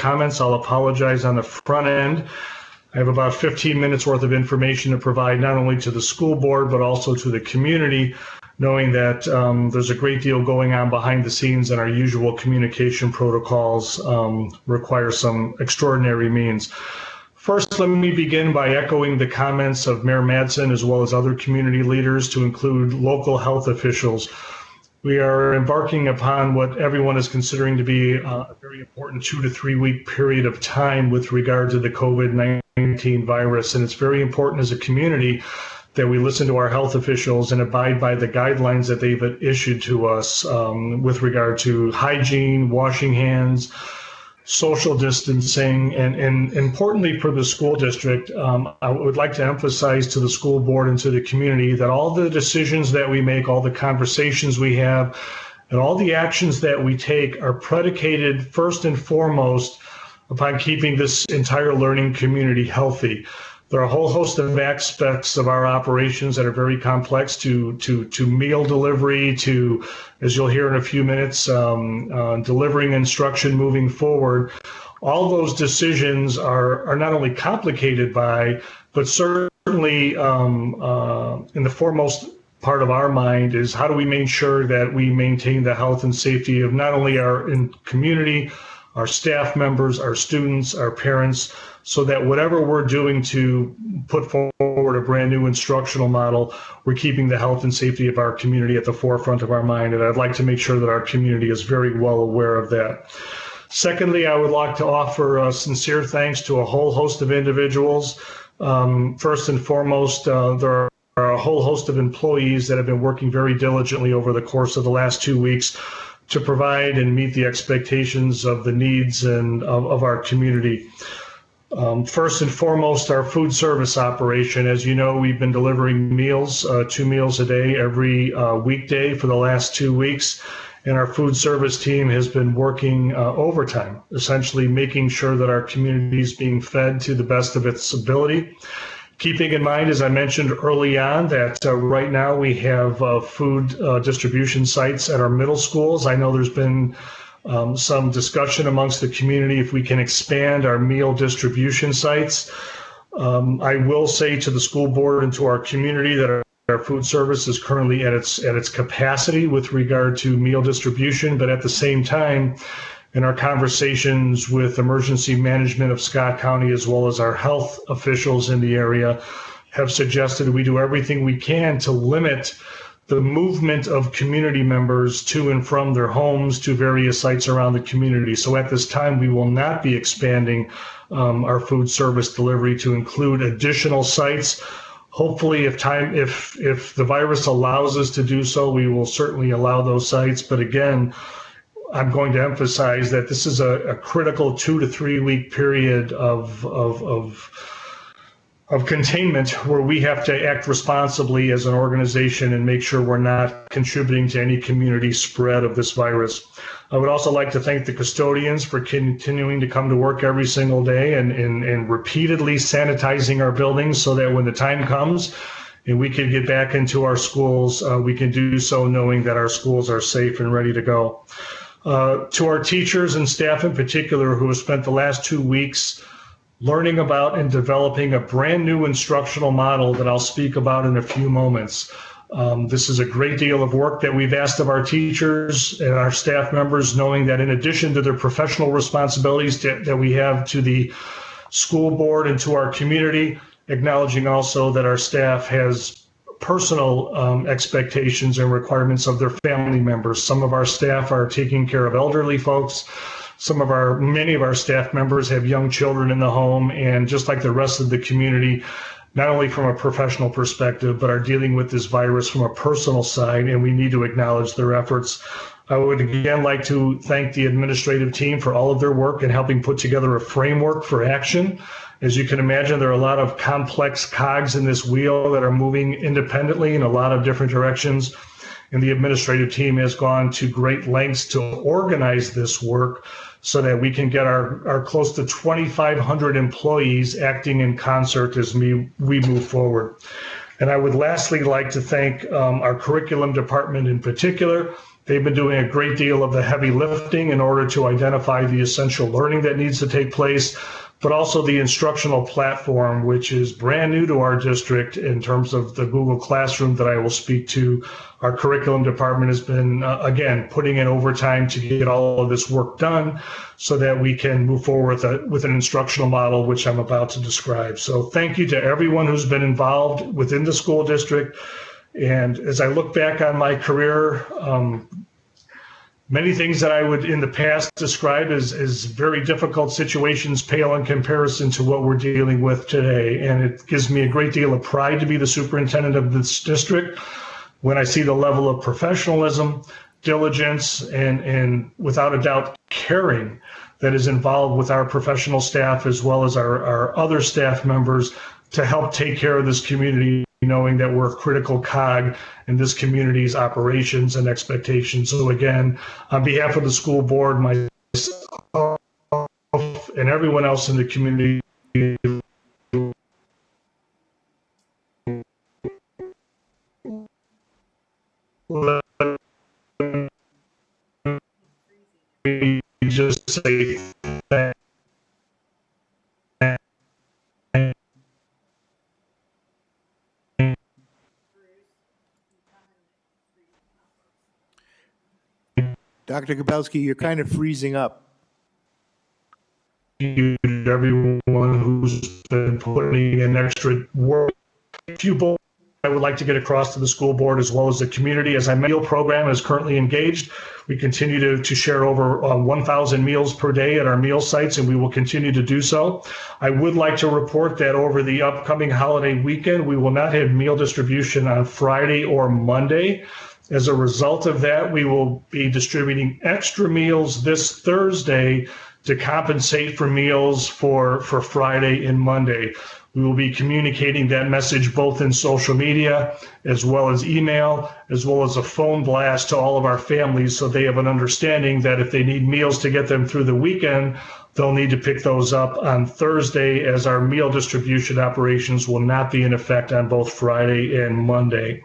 comments, I'll apologize on the front end. I have about 15 minutes worth of information to provide not only to the school board, but also to the community, knowing that there's a great deal going on behind the scenes and our usual communication protocols require some extraordinary means. First, let me begin by echoing the comments of Mayor Madsen as well as other community leaders, to include local health officials. We are embarking upon what everyone is considering to be a very important 2 to 3 week period of time with regard to the COVID-19 virus. And it's very important as a community that we listen to our health officials and abide by the guidelines that they've issued to us with regard to hygiene, washing hands, social distancing, and importantly for the school district, I would like to emphasize to the school board and to the community that all the decisions that we make, all the conversations we have, and all the actions that we take are predicated first and foremost upon keeping this entire learning community healthy. There are a whole host of aspects of our operations that are very complex, to meal delivery, to, as you'll hear in a few minutes, delivering instruction moving forward. All those decisions are not only complicated by, but certainly in the foremost part of our mind is how do we make sure that we maintain the health and safety of not only our community, our staff members, our students, our parents, so that whatever we're doing to put forward a brand new instructional model, we're keeping the health and safety of our community at the forefront of our mind. And I'd like to make sure that our community is very well aware of that. Secondly, I would like to offer sincere thanks to a whole host of individuals. First and foremost, there are a whole host of employees that have been working very diligently over the course of the last 2 weeks to provide and meet the expectations of the needs and of our community. First and foremost, our food service operation. As you know, we've been delivering meals, 2 meals a day every weekday for the last 2 weeks. And our food service team has been working overtime, essentially making sure that our community is being fed to the best of its ability. Keeping in mind, as I mentioned early on, that right now we have food distribution sites at our middle schools. I know there's been some discussion amongst the community if we can expand our meal distribution sites. I will say to the school board and to our community that our food service is currently at its capacity with regard to meal distribution, but at the same time, in our conversations with emergency management of Scott County, as well as our health officials in the area, have suggested we do everything we can to limit the movement of community members to and from their homes to various sites around the community. So at this time, we will not be expanding our food service delivery to include additional sites. Hopefully, if the virus allows us to do so, we will certainly allow those sites. But again, I'm going to emphasize that this is a critical 2 to 3 week period of containment where we have to act responsibly as an organization and make sure we're not contributing to any community spread of this virus. I would also like to thank the custodians for continuing to come to work every single day and repeatedly sanitizing our buildings so that when the time comes and we can get back into our schools, we can do so knowing that our schools are safe and ready to go. To our teachers and staff in particular who have spent the last 2 weeks learning about and developing a brand new instructional model that I'll speak about in a few moments. This is a great deal of work that we've asked of our teachers and our staff members, knowing that in addition to their professional responsibilities that we have to the school board and to our community, acknowledging also that our staff has personal expectations and requirements of their family members. Some of our staff are taking care of elderly folks. Many of our staff members have young children in the home, and just like the rest of the community, not only from a professional perspective, but are dealing with this virus from a personal side, and we need to acknowledge their efforts. I would again like to thank the administrative team for all of their work in helping put together a framework for action. As you can imagine, there are a lot of complex cogs in this wheel that are moving independently in a lot of different directions. And the administrative team has gone to great lengths to organize this work so that we can get our close to 2,500 employees acting in concert as we move forward. And I would lastly like to thank our curriculum department in particular, They've been doing a great deal of the heavy lifting in order to identify the essential learning that needs to take place, but also the instructional platform, which is brand new to our district in terms of the Google Classroom that I will speak to. Our curriculum department has been, again, putting in overtime to get all of this work done so that we can move forward with an instructional model, which I'm about to describe. So thank you to everyone who's been involved within the school district. And as I look back on my career, many things that I would in the past describe as very difficult situations pale in comparison to what we're dealing with today. And it gives me a great deal of pride to be the superintendent of this district when I see the level of professionalism, diligence, and without a doubt, caring that is involved with our professional staff as well as our other staff members to help take care of this community, knowing that we're a critical cog in this community's operations and expectations. So again, on behalf of the school board, myself, and everyone else in the community, let me just say thank Dr. Kapelski, you're kind of freezing up. you to everyone who's been putting in extra work. A few bullets I would like to get across to the school board as well as the community. As our meal program is currently engaged, we continue to share over 1,000 meals per day at our meal sites, and we will continue to do so. I would like to report that over the upcoming holiday weekend, we will not have meal distribution on Friday or Monday. As a result of that, we will be distributing extra meals this Thursday to compensate for meals for Friday and Monday. We will be communicating that message both in social media as well as email, as well as a phone blast to all of our families so they have an understanding that if they need meals to get them through the weekend, they'll need to pick those up on Thursday, as our meal distribution operations will not be in effect on both Friday and Monday.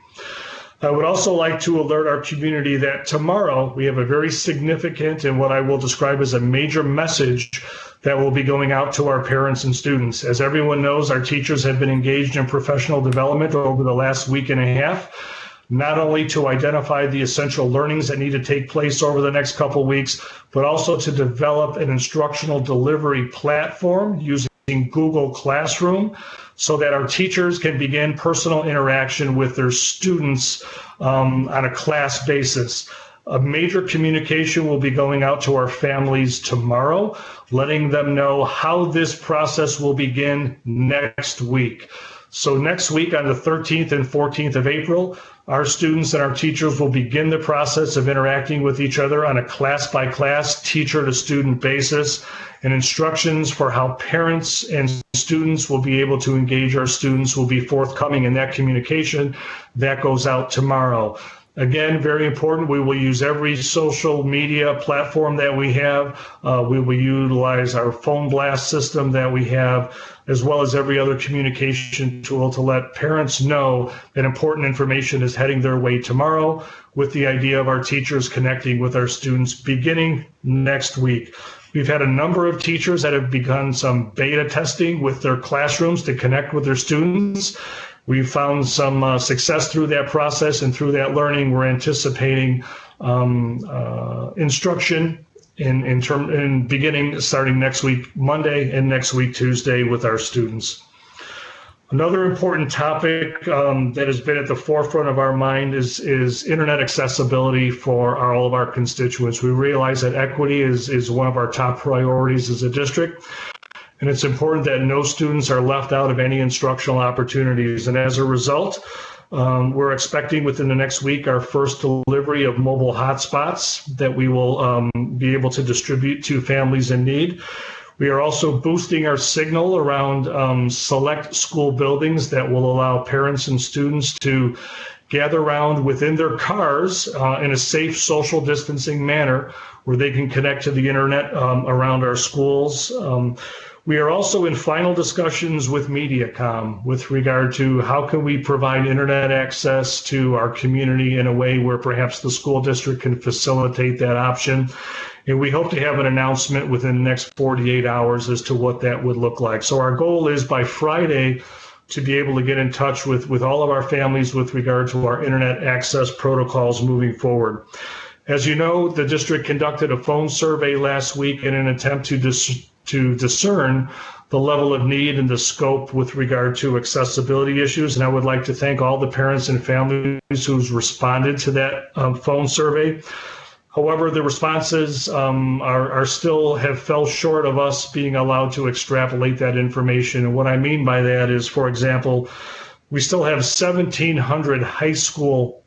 I would also like to alert our community that tomorrow we have a very significant and what I will describe as a major message that will be going out to our parents and students. As everyone knows, our teachers have been engaged in professional development over the last week and a half, not only to identify the essential learnings that need to take place over the next couple of weeks, but also to develop an instructional delivery platform using Google Classroom so that our teachers can begin personal interaction with their students on a class basis. A major communication will be going out to our families tomorrow, letting them know how this process will begin next week. So next week on the 13th and 14th of April, our students and our teachers will begin the process of interacting with each other on a class-by-class, teacher-to-student basis, and instructions for how parents and students will be able to engage our students will be forthcoming in that communication. That goes out tomorrow. Again, very important, we will use every social media platform that we have. We will utilize our phone blast system that we have, as well as every other communication tool to let parents know that important information is heading their way tomorrow, with the idea of our teachers connecting with our students beginning next week. We've had a number of teachers that have begun some beta testing with their classrooms to connect with their students. We've found some success through that process, and through that learning, we're anticipating instruction in beginning starting next week, Monday, and next week, Tuesday, with our students. Another important topic that has been at the forefront of our mind is internet accessibility for all of our constituents. We realize that equity is one of our top priorities as a district, and it's important that no students are left out of any instructional opportunities. And as a result, we're expecting within the next week our first delivery of mobile hotspots that we will be able to distribute to families in need. We are also boosting our signal around select school buildings that will allow parents and students to gather around within their cars in a safe social distancing manner where they can connect to the internet around our schools. We are also in final discussions with MediaCom with regard to how can we provide internet access to our community in a way where perhaps the school district can facilitate that option. And we hope to have an announcement within the next 48 hours as to what that would look like. So our goal is by Friday to be able to get in touch with all of our families with regard to our internet access protocols moving forward. As you know, the district conducted a phone survey last week in an attempt to discern the level of need and the scope with regard to accessibility issues. And I would like to thank all the parents and families who's responded to that phone survey. However, the responses are still have fell short of us being allowed to extrapolate that information. And what I mean by that is, for example, we still have 1,700 high school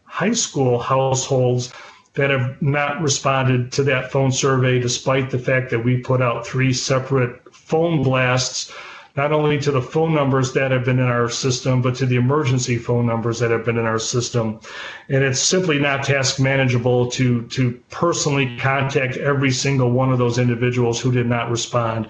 households that have not responded to that phone survey, despite the fact that we put out 3 separate phone blasts, not only to the phone numbers that have been in our system, but to the emergency phone numbers that have been in our system. And it's simply not task manageable to personally contact every single one of those individuals who did not respond.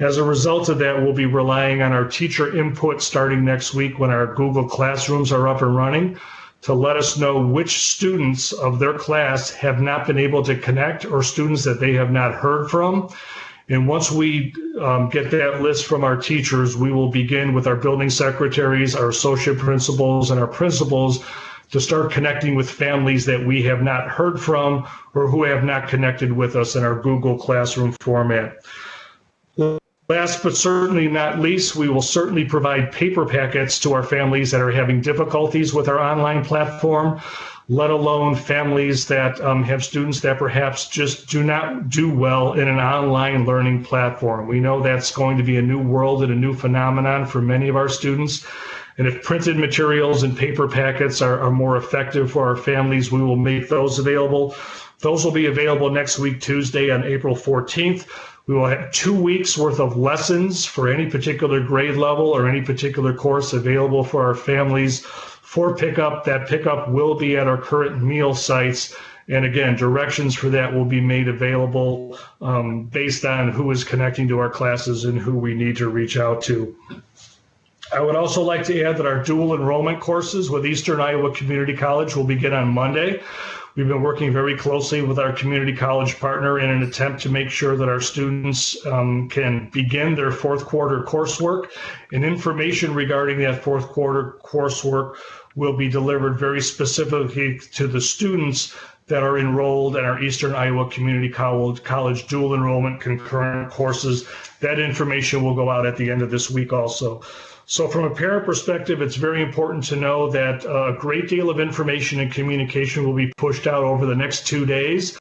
As a result of that, we'll be relying on our teacher input starting next week when our Google Classrooms are up and running, to let us know which students of their class have not been able to connect or students that they have not heard from. And once we get that list from our teachers, we will begin with our building secretaries, our associate principals, and our principals to start connecting with families that we have not heard from or who have not connected with us in our Google Classroom format. Last but certainly not least, we will certainly provide paper packets to our families that are having difficulties with our online platform, let alone families that have students that perhaps just do not do well in an online learning platform. We know that's going to be a new world and a new phenomenon for many of our students. And if printed materials and paper packets are more effective for our families, we will make those available. Those will be available next week, Tuesday, on April 14th. We will have 2 weeks worth of lessons for any particular grade level or any particular course available for our families for pickup. That pickup will be at our current meal sites. And again, directions for that will be made available based on who is connecting to our classes and who we need to reach out to. I would also like to add that our dual enrollment courses with Eastern Iowa Community College will begin on Monday. We've been working very closely with our community college partner in an attempt to make sure that our students can begin their fourth quarter coursework, and information regarding that fourth quarter coursework will be delivered very specifically to the students that are enrolled in our Eastern Iowa Community College dual enrollment concurrent courses. That information will go out at the end of this week also. So from a parent perspective, it's very important to know that a great deal of information and communication will be pushed out over the next 2 days.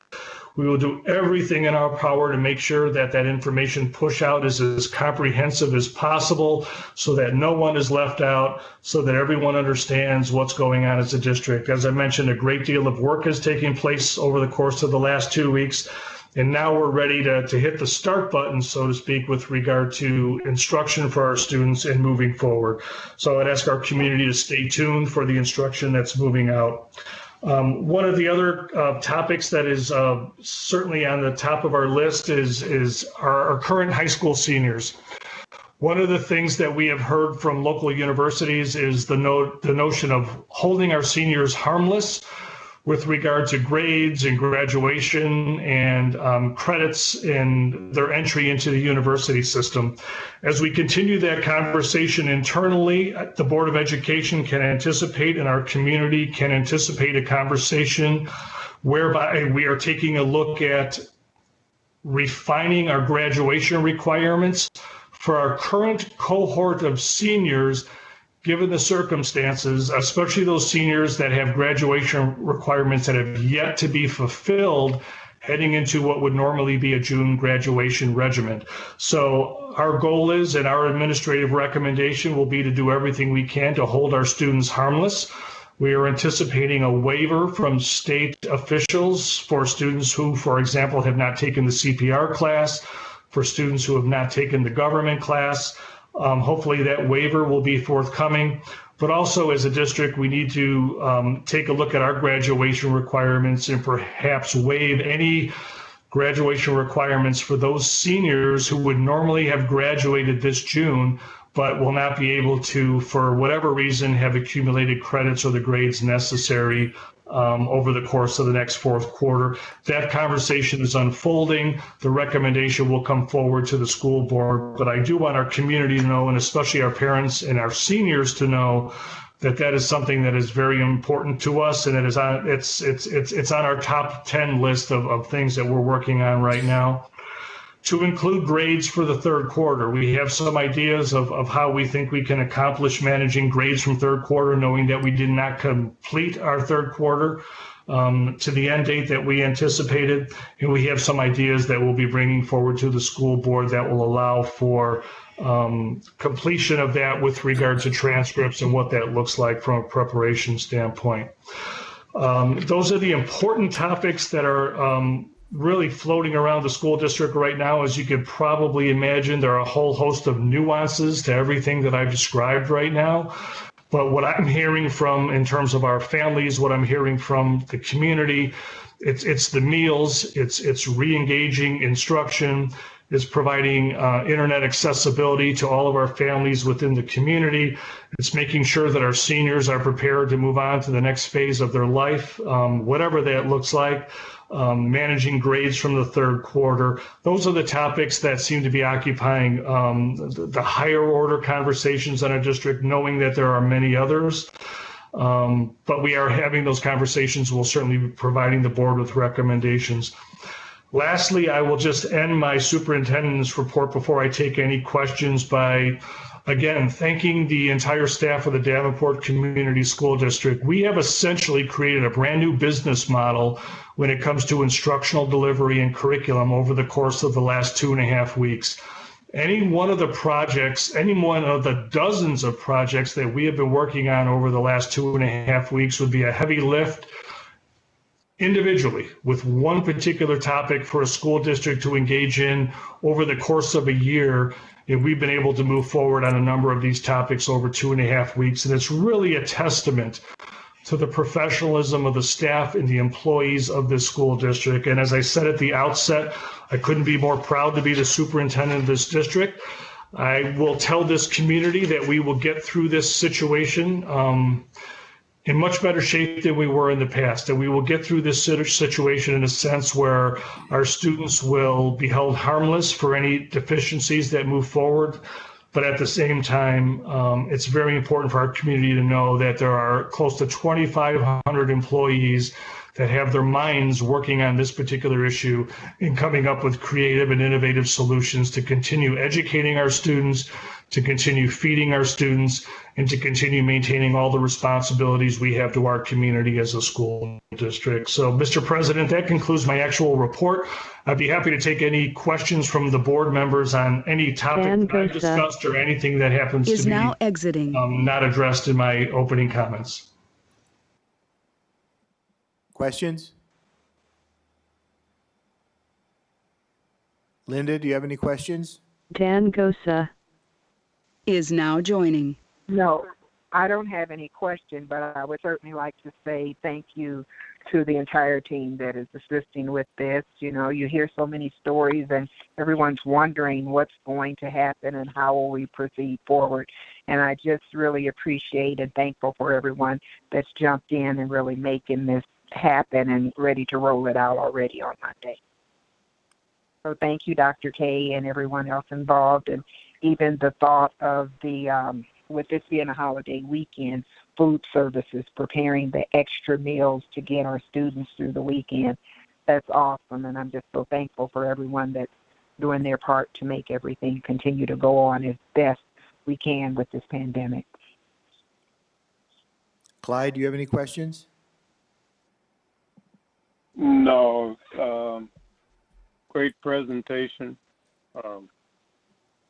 We will do everything in our power to make sure that that information push out is as comprehensive as possible so that no one is left out, so that everyone understands what's going on as a district. As I mentioned, a great deal of work is taking place over the course of the last 2 weeks. And now we're ready to hit the start button, so to speak, with regard to instruction for our students and moving forward. So I'd ask our community to stay tuned for the instruction that's moving out. One of the other topics that is certainly on the top of our list is our current high school seniors. One of the things that we have heard from local universities is the notion of holding our seniors harmless with regard to grades and graduation and credits in their entry into the university system. As we continue that conversation internally, the Board of Education can anticipate and our community can anticipate a conversation whereby we are taking a look at refining our graduation requirements for our current cohort of seniors, given the circumstances, especially those seniors that have graduation requirements that have yet to be fulfilled heading into what would normally be a June graduation regimen. So our goal is, and our administrative recommendation will be, to do everything we can to hold our students harmless. We are anticipating a waiver from state officials for students who, for example, have not taken the CPR class, for students who have not taken the government class. Hopefully that waiver will be forthcoming, but also as a district, we need to take a look at our graduation requirements and perhaps waive any graduation requirements for those seniors who would normally have graduated this June, but will not be able to, for whatever reason, have accumulated credits or the grades necessary over the course of the next fourth quarter. That conversation is unfolding. The recommendation will come forward to the school board, but I do want our community to know, and especially our parents and our seniors to know, that that is something that is very important to us, and it is on it's on our top 10 list of things that we're working on right now. To include grades for the third quarter, we have some ideas of how we think we can accomplish managing grades from third quarter, knowing that we did not complete our third quarter to the end date that we anticipated, and we have some ideas that we'll be bringing forward to the school board that will allow for completion of that with regard to transcripts and what that looks like from a preparation standpoint. Those are the important topics that are really floating around the school district right now. As you could probably imagine, there are a whole host of nuances to everything that I've described right now. But what I'm hearing from, in terms of our families, what I'm hearing from the community, it's the meals, it's re-engaging instruction, it's providing internet accessibility to all of our families within the community. It's making sure that our seniors are prepared to move on to the next phase of their life, whatever that looks like. Managing grades from the third quarter. Those are the topics that seem to be occupying the higher order conversations in our district, knowing that there are many others. But we are having those conversations. We'll certainly be providing the board with recommendations. Lastly, I will just end my superintendent's report before I take any questions by, again, thanking the entire staff of the Davenport Community School District. We have essentially created a brand new business model when it comes to instructional delivery and curriculum over the course of the last 2.5 weeks. Any one of the projects, any one of the dozens of projects that we have been working on over the last 2.5 weeks would be a heavy lift individually with one particular topic for a school district to engage in over the course of a year. And we've been able to move forward on a number of these topics over 2.5 weeks. And it's really a testament to the professionalism of the staff and the employees of this school district. And as I said at the outset, I couldn't be more proud to be the superintendent of this district. I will tell this community that we will get through this situation in much better shape than we were in the past. And we will get through this situation in a sense where our students will be held harmless for any deficiencies that move forward. But at the same time, it's very important for our community to know that there are close to 2,500 employees that have their minds working on this particular issue and coming up with creative and innovative solutions to continue educating our students, to continue feeding our students, and to continue maintaining all the responsibilities we have to our community as a school district. So, Mr. President, that concludes my actual report. I'd be happy to take any questions from the board members on any topic that I've discussed or anything that happens to be now exiting. Not addressed in my opening comments. Questions? Linda, do you have any questions? Dan Gosa is now joining. No, I don't have any question, but I would certainly like to say thank you to the entire team that is assisting with this. You know, you hear so many stories and everyone's wondering what's going to happen and how will we proceed forward. And I just really appreciate and thankful for everyone that's jumped in and really making this happen and ready to roll it out already on Monday. So thank you, Dr. K, and everyone else involved, and even the thought of the, with this being a holiday weekend, food services, preparing the extra meals to get our students through the weekend. That's awesome, and I'm just so thankful for everyone that's doing their part to make everything continue to go on as best we can with this pandemic. Clyde, do you have any questions? No. Great presentation.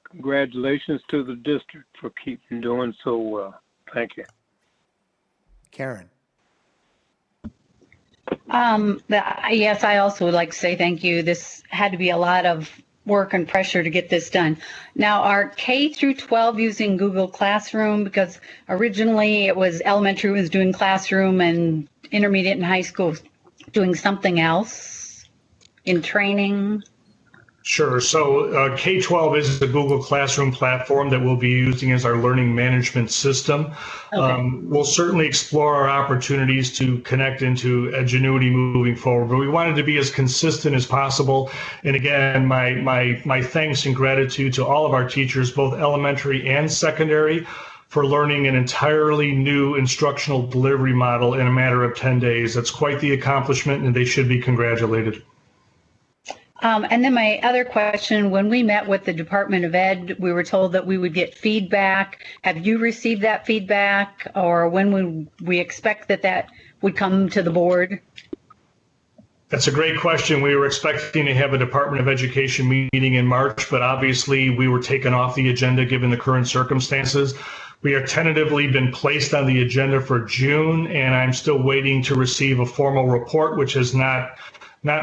Congratulations to the district for keeping doing so well. Thank you. Karen. Yes, I also would like to say thank you. This had to be a lot of work and pressure to get this done. Now, are K through 12 using Google Classroom? Because originally it was elementary was doing Classroom and intermediate and high school doing something else. in training? Sure. So K-12 is the Google Classroom platform that we'll be using as our learning management system. Okay. We'll certainly explore our opportunities to connect into Edgenuity moving forward, but we wanted to be as consistent as possible. And again, my thanks and gratitude to all of our teachers, both elementary and secondary, for learning an entirely new instructional delivery model in a matter of 10 days. That's quite the accomplishment, and they should be congratulated. And then my other question, when we met with the Department of Ed, we were told that we would get feedback. Have you received that feedback, or when would we expect that would come to the board? That's a great question. We were expecting to have a Department of Education meeting in March, but obviously we were taken off the agenda given the current circumstances. We are tentatively been placed on the agenda for June, and I'm still waiting to receive a formal report, which has not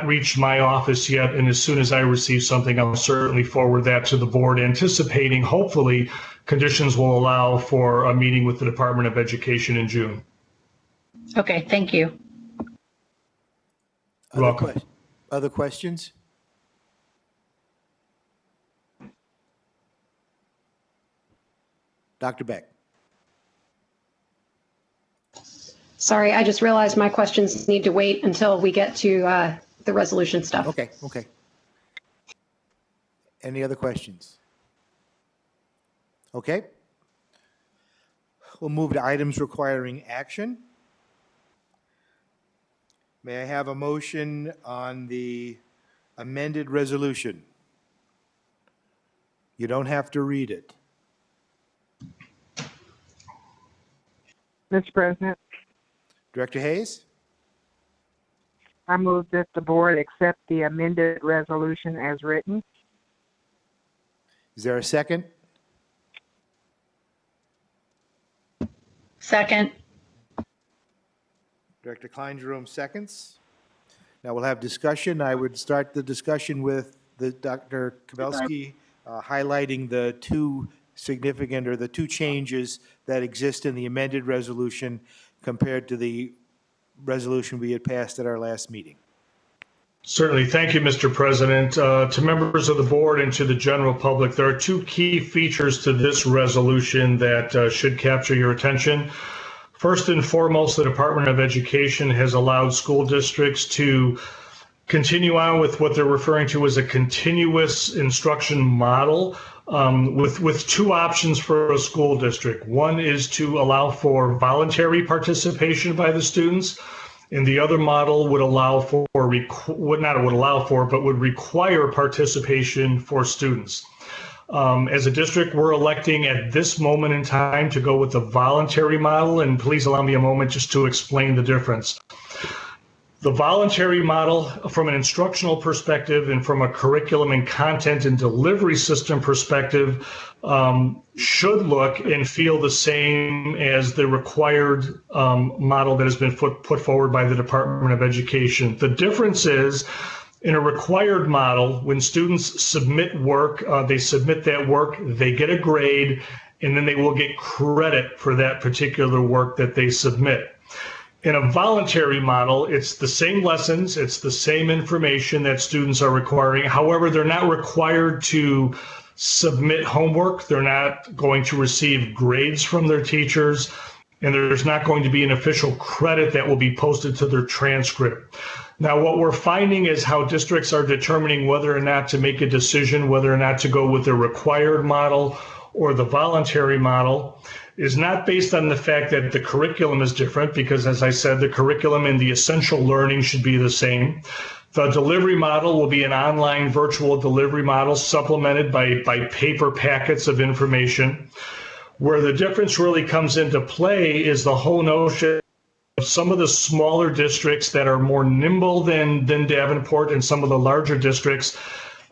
reached my office yet. And as soon as I receive something, I'll certainly forward that to the board, anticipating hopefully conditions will allow for a meeting with the Department of Education in June. Okay, thank you. You're welcome. Other questions? Dr. Beck. Sorry, I just realized my questions need to wait until we get to the resolution stuff. Okay. Any other questions? Okay. We'll move to items requiring action. May I have a motion on the amended resolution? You don't have to read it. Mr. President, Director Hayes? I move that the board accept the amended resolution as written. Is there a second? Second. Director Klein-Jerome seconds. Now we'll have discussion. I would start the discussion with Dr. Kabelski highlighting the two significant or the two changes that exist in the amended resolution compared to the resolution we had passed at our last meeting. Certainly. Thank you, Mr. President. To members of the board and to the general public, there are two key features to this resolution that should capture your attention. First and foremost, the Department of Education has allowed school districts to continue on with what they're referring to as a continuous instruction model with two options for a school district. One is to allow for voluntary participation by the students, and the other model would would require participation for students. As a district, we're electing at this moment in time to go with the voluntary model, and please allow me a moment just to explain the difference. The voluntary model, from an instructional perspective and from a curriculum and content and delivery system perspective, should look and feel the same as the required model that has been put forward by the Department of Education. The difference is, in a required model, when students submit work, they submit that work, they get a grade, and then they will get credit for that particular work that they submit. In a voluntary model, it's the same lessons, it's the same information that students are requiring. However, they're not required to submit homework. They're not going to receive grades from their teachers, and there's not going to be an official credit that will be posted to their transcript. Now, what we're finding is how districts are determining whether or not to make a decision, whether or not to go with the required model or the voluntary model, is not based on the fact that the curriculum is different, because as I said, the curriculum and the essential learning should be the same. The delivery model will be an online virtual delivery model supplemented by paper packets of information. Where the difference really comes into play is the whole notion of some of the smaller districts that are more nimble than Davenport, and some of the larger districts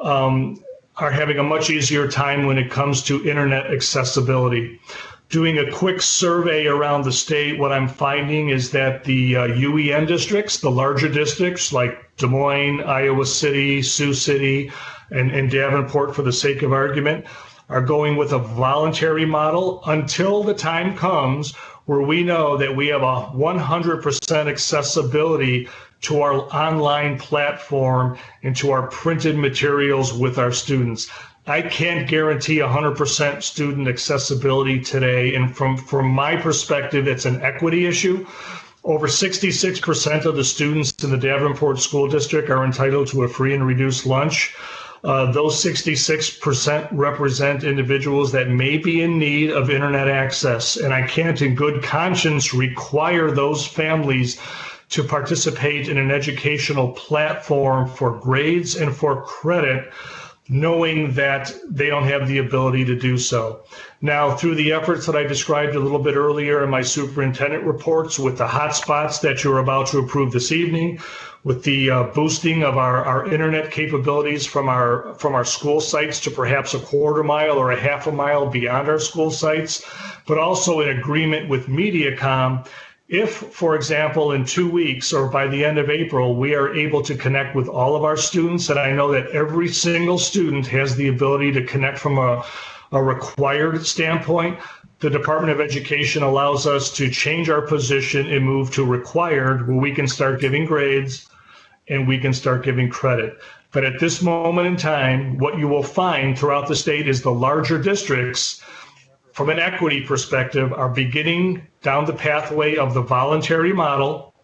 are having a much easier time when it comes to internet accessibility. Doing a quick survey around the state, what I'm finding is that the UEN districts, the larger districts like Des Moines, Iowa City, Sioux City, and Davenport, for the sake of argument, are going with a voluntary model until the time comes where we know that we have a 100% accessibility to our online platform and to our printed materials with our students. I can't guarantee 100% student accessibility today, and from my perspective, it's an equity issue. Over 66% of the students in the Davenport School District are entitled to a free and reduced lunch. Those 66% represent individuals that may be in need of internet access, and I can't in good conscience require those families to participate in an educational platform for grades and for credit, knowing that they don't have the ability to do so. Now, through the efforts that I described a little bit earlier in my superintendent reports, with the hotspots that you're about to approve this evening, with the boosting of our internet capabilities from our school sites to perhaps a quarter mile or a half a mile beyond our school sites, but also in agreement with Mediacom, if, for example, in 2 weeks or by the end of April, we are able to connect with all of our students, and I know that every single student has the ability to connect from a required standpoint, the Department of Education allows us to change our position and move to required, where we can start giving grades and we can start giving credit. But at this moment in time, what you will find throughout the state is the larger districts, from an equity perspective, are beginning down the pathway of the voluntary model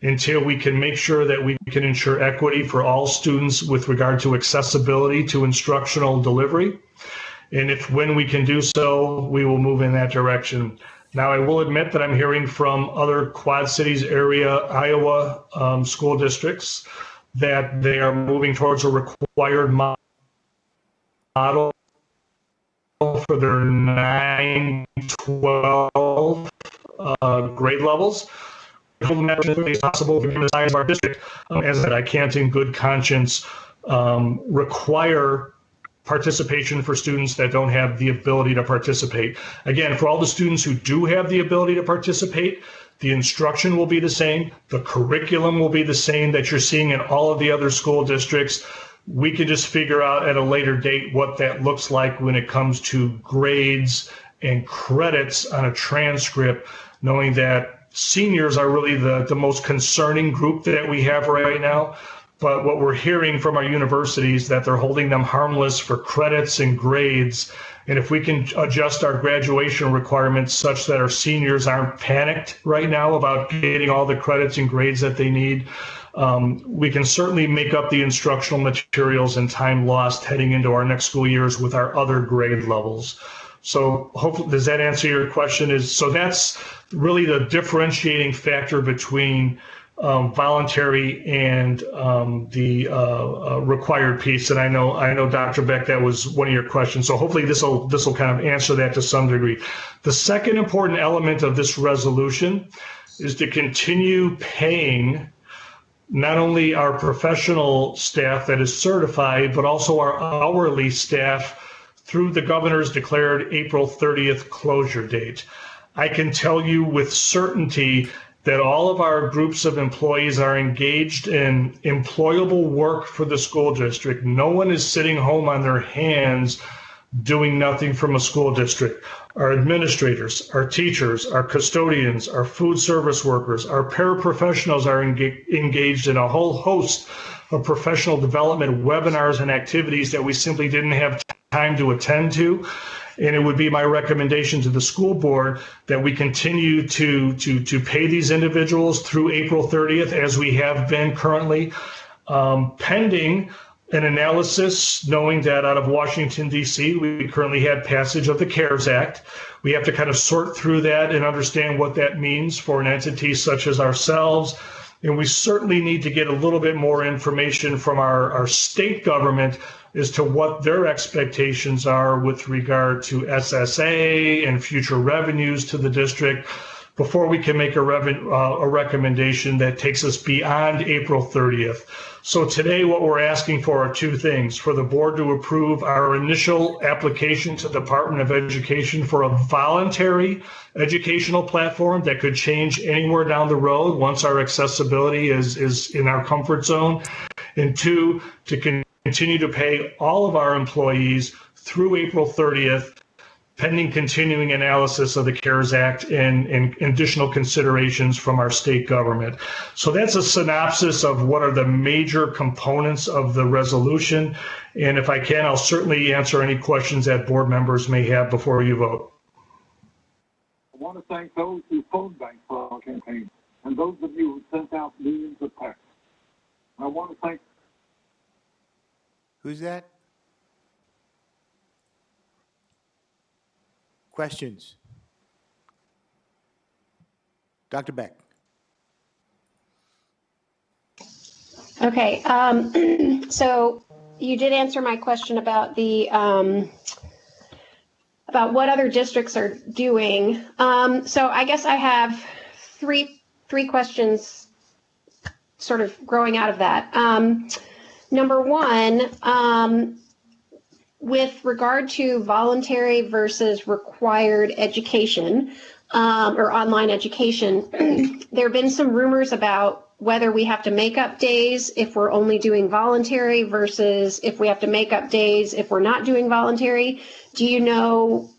until we can make sure that we can ensure equity for all students with regard to accessibility to instructional delivery. And when we can do so, we will move in that direction. Now, I will admit that I'm hearing from other Quad Cities area Iowa school districts that they are moving towards a required model for their 9, 12 grade levels. It's possible given the size of our district, as that I can't in good conscience require participation for students that don't have the ability to participate. Again, for all the students who do have the ability to participate, the instruction will be the same, the curriculum will be the same that you're seeing in all of the other school districts. We can just figure out at a later date what that looks like when it comes to grades and credits on a transcript, knowing that seniors are really the most concerning group that we have right now. But what we're hearing from our universities, that they're holding them harmless for credits and grades. And if we can adjust our graduation requirements such that our seniors aren't panicked right now about getting all the credits and grades that they need, we can certainly make up the instructional materials and time lost heading into our next school years with our other grade levels. So hopefully, does that answer your question? So that's really the differentiating factor between voluntary and the required piece. And I know, Dr. Beck, that was one of your questions. So hopefully this will kind of answer that to some degree. The second important element of this resolution is to continue paying not only our professional staff that is certified, but also our hourly staff through the governor's declared April 30th closure date. I can tell you with certainty that all of our groups of employees are engaged in employable work for the school district. No one is sitting home on their hands doing nothing from a school district. Our administrators, our teachers, our custodians, our food service workers, our paraprofessionals are engaged in a whole host of professional development webinars and activities that we simply didn't have time to attend to. And it would be my recommendation to the school board that we continue to pay these individuals through April 30th, as we have been currently, pending an analysis, knowing that out of Washington, D.C., we currently have passage of the CARES Act. We have to kind of sort through that and understand what that means for an entity such as ourselves. And we certainly need to get a little bit more information from our state government as to what their expectations are with regard to SSA and future revenues to the district before we can make a recommendation that takes us beyond April 30th. So today what we're asking for are two things: for the board to approve our initial application to the Department of Education for a voluntary educational platform that could change anywhere down the road once our accessibility is in our comfort zone, and two, to continue to pay all of our employees through April 30th, pending continuing analysis of the CARES Act and additional considerations from our state government. So that's a synopsis of what are the major components of the resolution. And if I can, I'll certainly answer any questions that board members may have before you vote. I want to thank those who phone banked for our campaign and those of you who sent out millions of texts. I want to thank. Who's that? Questions? Dr. Beck. Okay, so you did answer my question about the about what other districts are doing. So I guess I have three questions sort of growing out of that. Number one, with regard to voluntary versus required education or online education, there have been some rumors about whether we have to make up days if we're only doing voluntary versus if we have to make up days if we're not doing voluntary. Do you know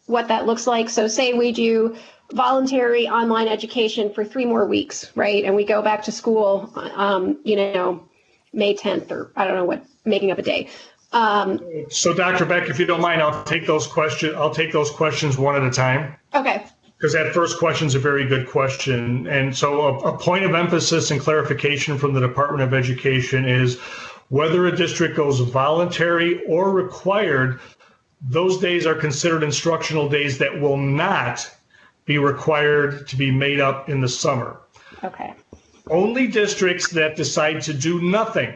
what that looks like? So say we do voluntary online education for 3 more weeks, right? And we go back to school, May 10th, or I don't know what, making up a day. So Dr. Beck, if you don't mind, I'll take those questions one at a time. Okay. Because that first question is a very good question. And so a point of emphasis and clarification from the Department of Education is whether a district goes voluntary or required, those days are considered instructional days that will not be required to be made up in the summer. Okay. Only districts that decide to do nothing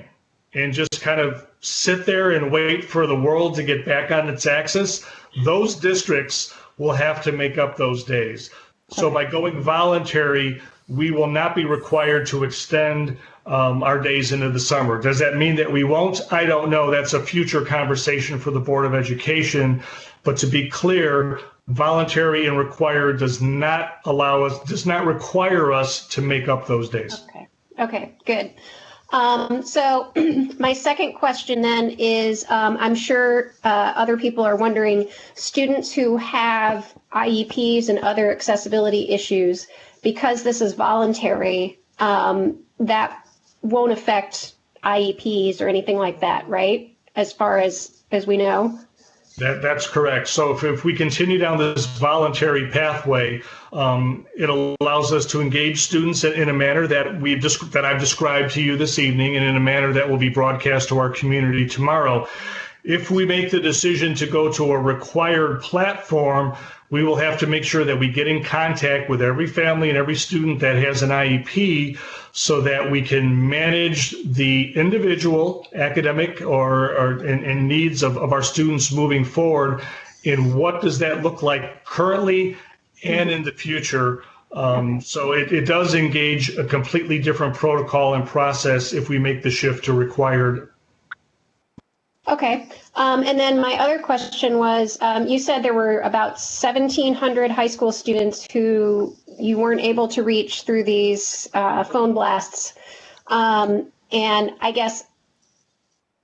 and just kind of sit there and wait for the world to get back on its axis, those districts will have to make up those days. So by going voluntary, we will not be required to extend our days into the summer. Does that mean that we won't? I don't know. That's a future conversation for the Board of Education. But to be clear, voluntary and required does not require us to make up those days. Okay, good. So my second question then is, I'm sure other people are wondering, students who have IEPs and other accessibility issues, because this is voluntary, that won't affect IEPs or anything like that, right? As far as we know? That's correct. So if we continue down this voluntary pathway, it allows us to engage students in a manner that I've described to you this evening and in a manner that will be broadcast to our community tomorrow. If we make the decision to go to a required platform, we will have to make sure that we get in contact with every family and every student that has an IEP so that we can manage the individual academic and needs of our students moving forward. And what does that look like currently and in the future? So it does engage a completely different protocol and process if we make the shift to required. Okay. And then my other question was, you said there were about 1,700 high school students who you weren't able to reach through these phone blasts. And I guess,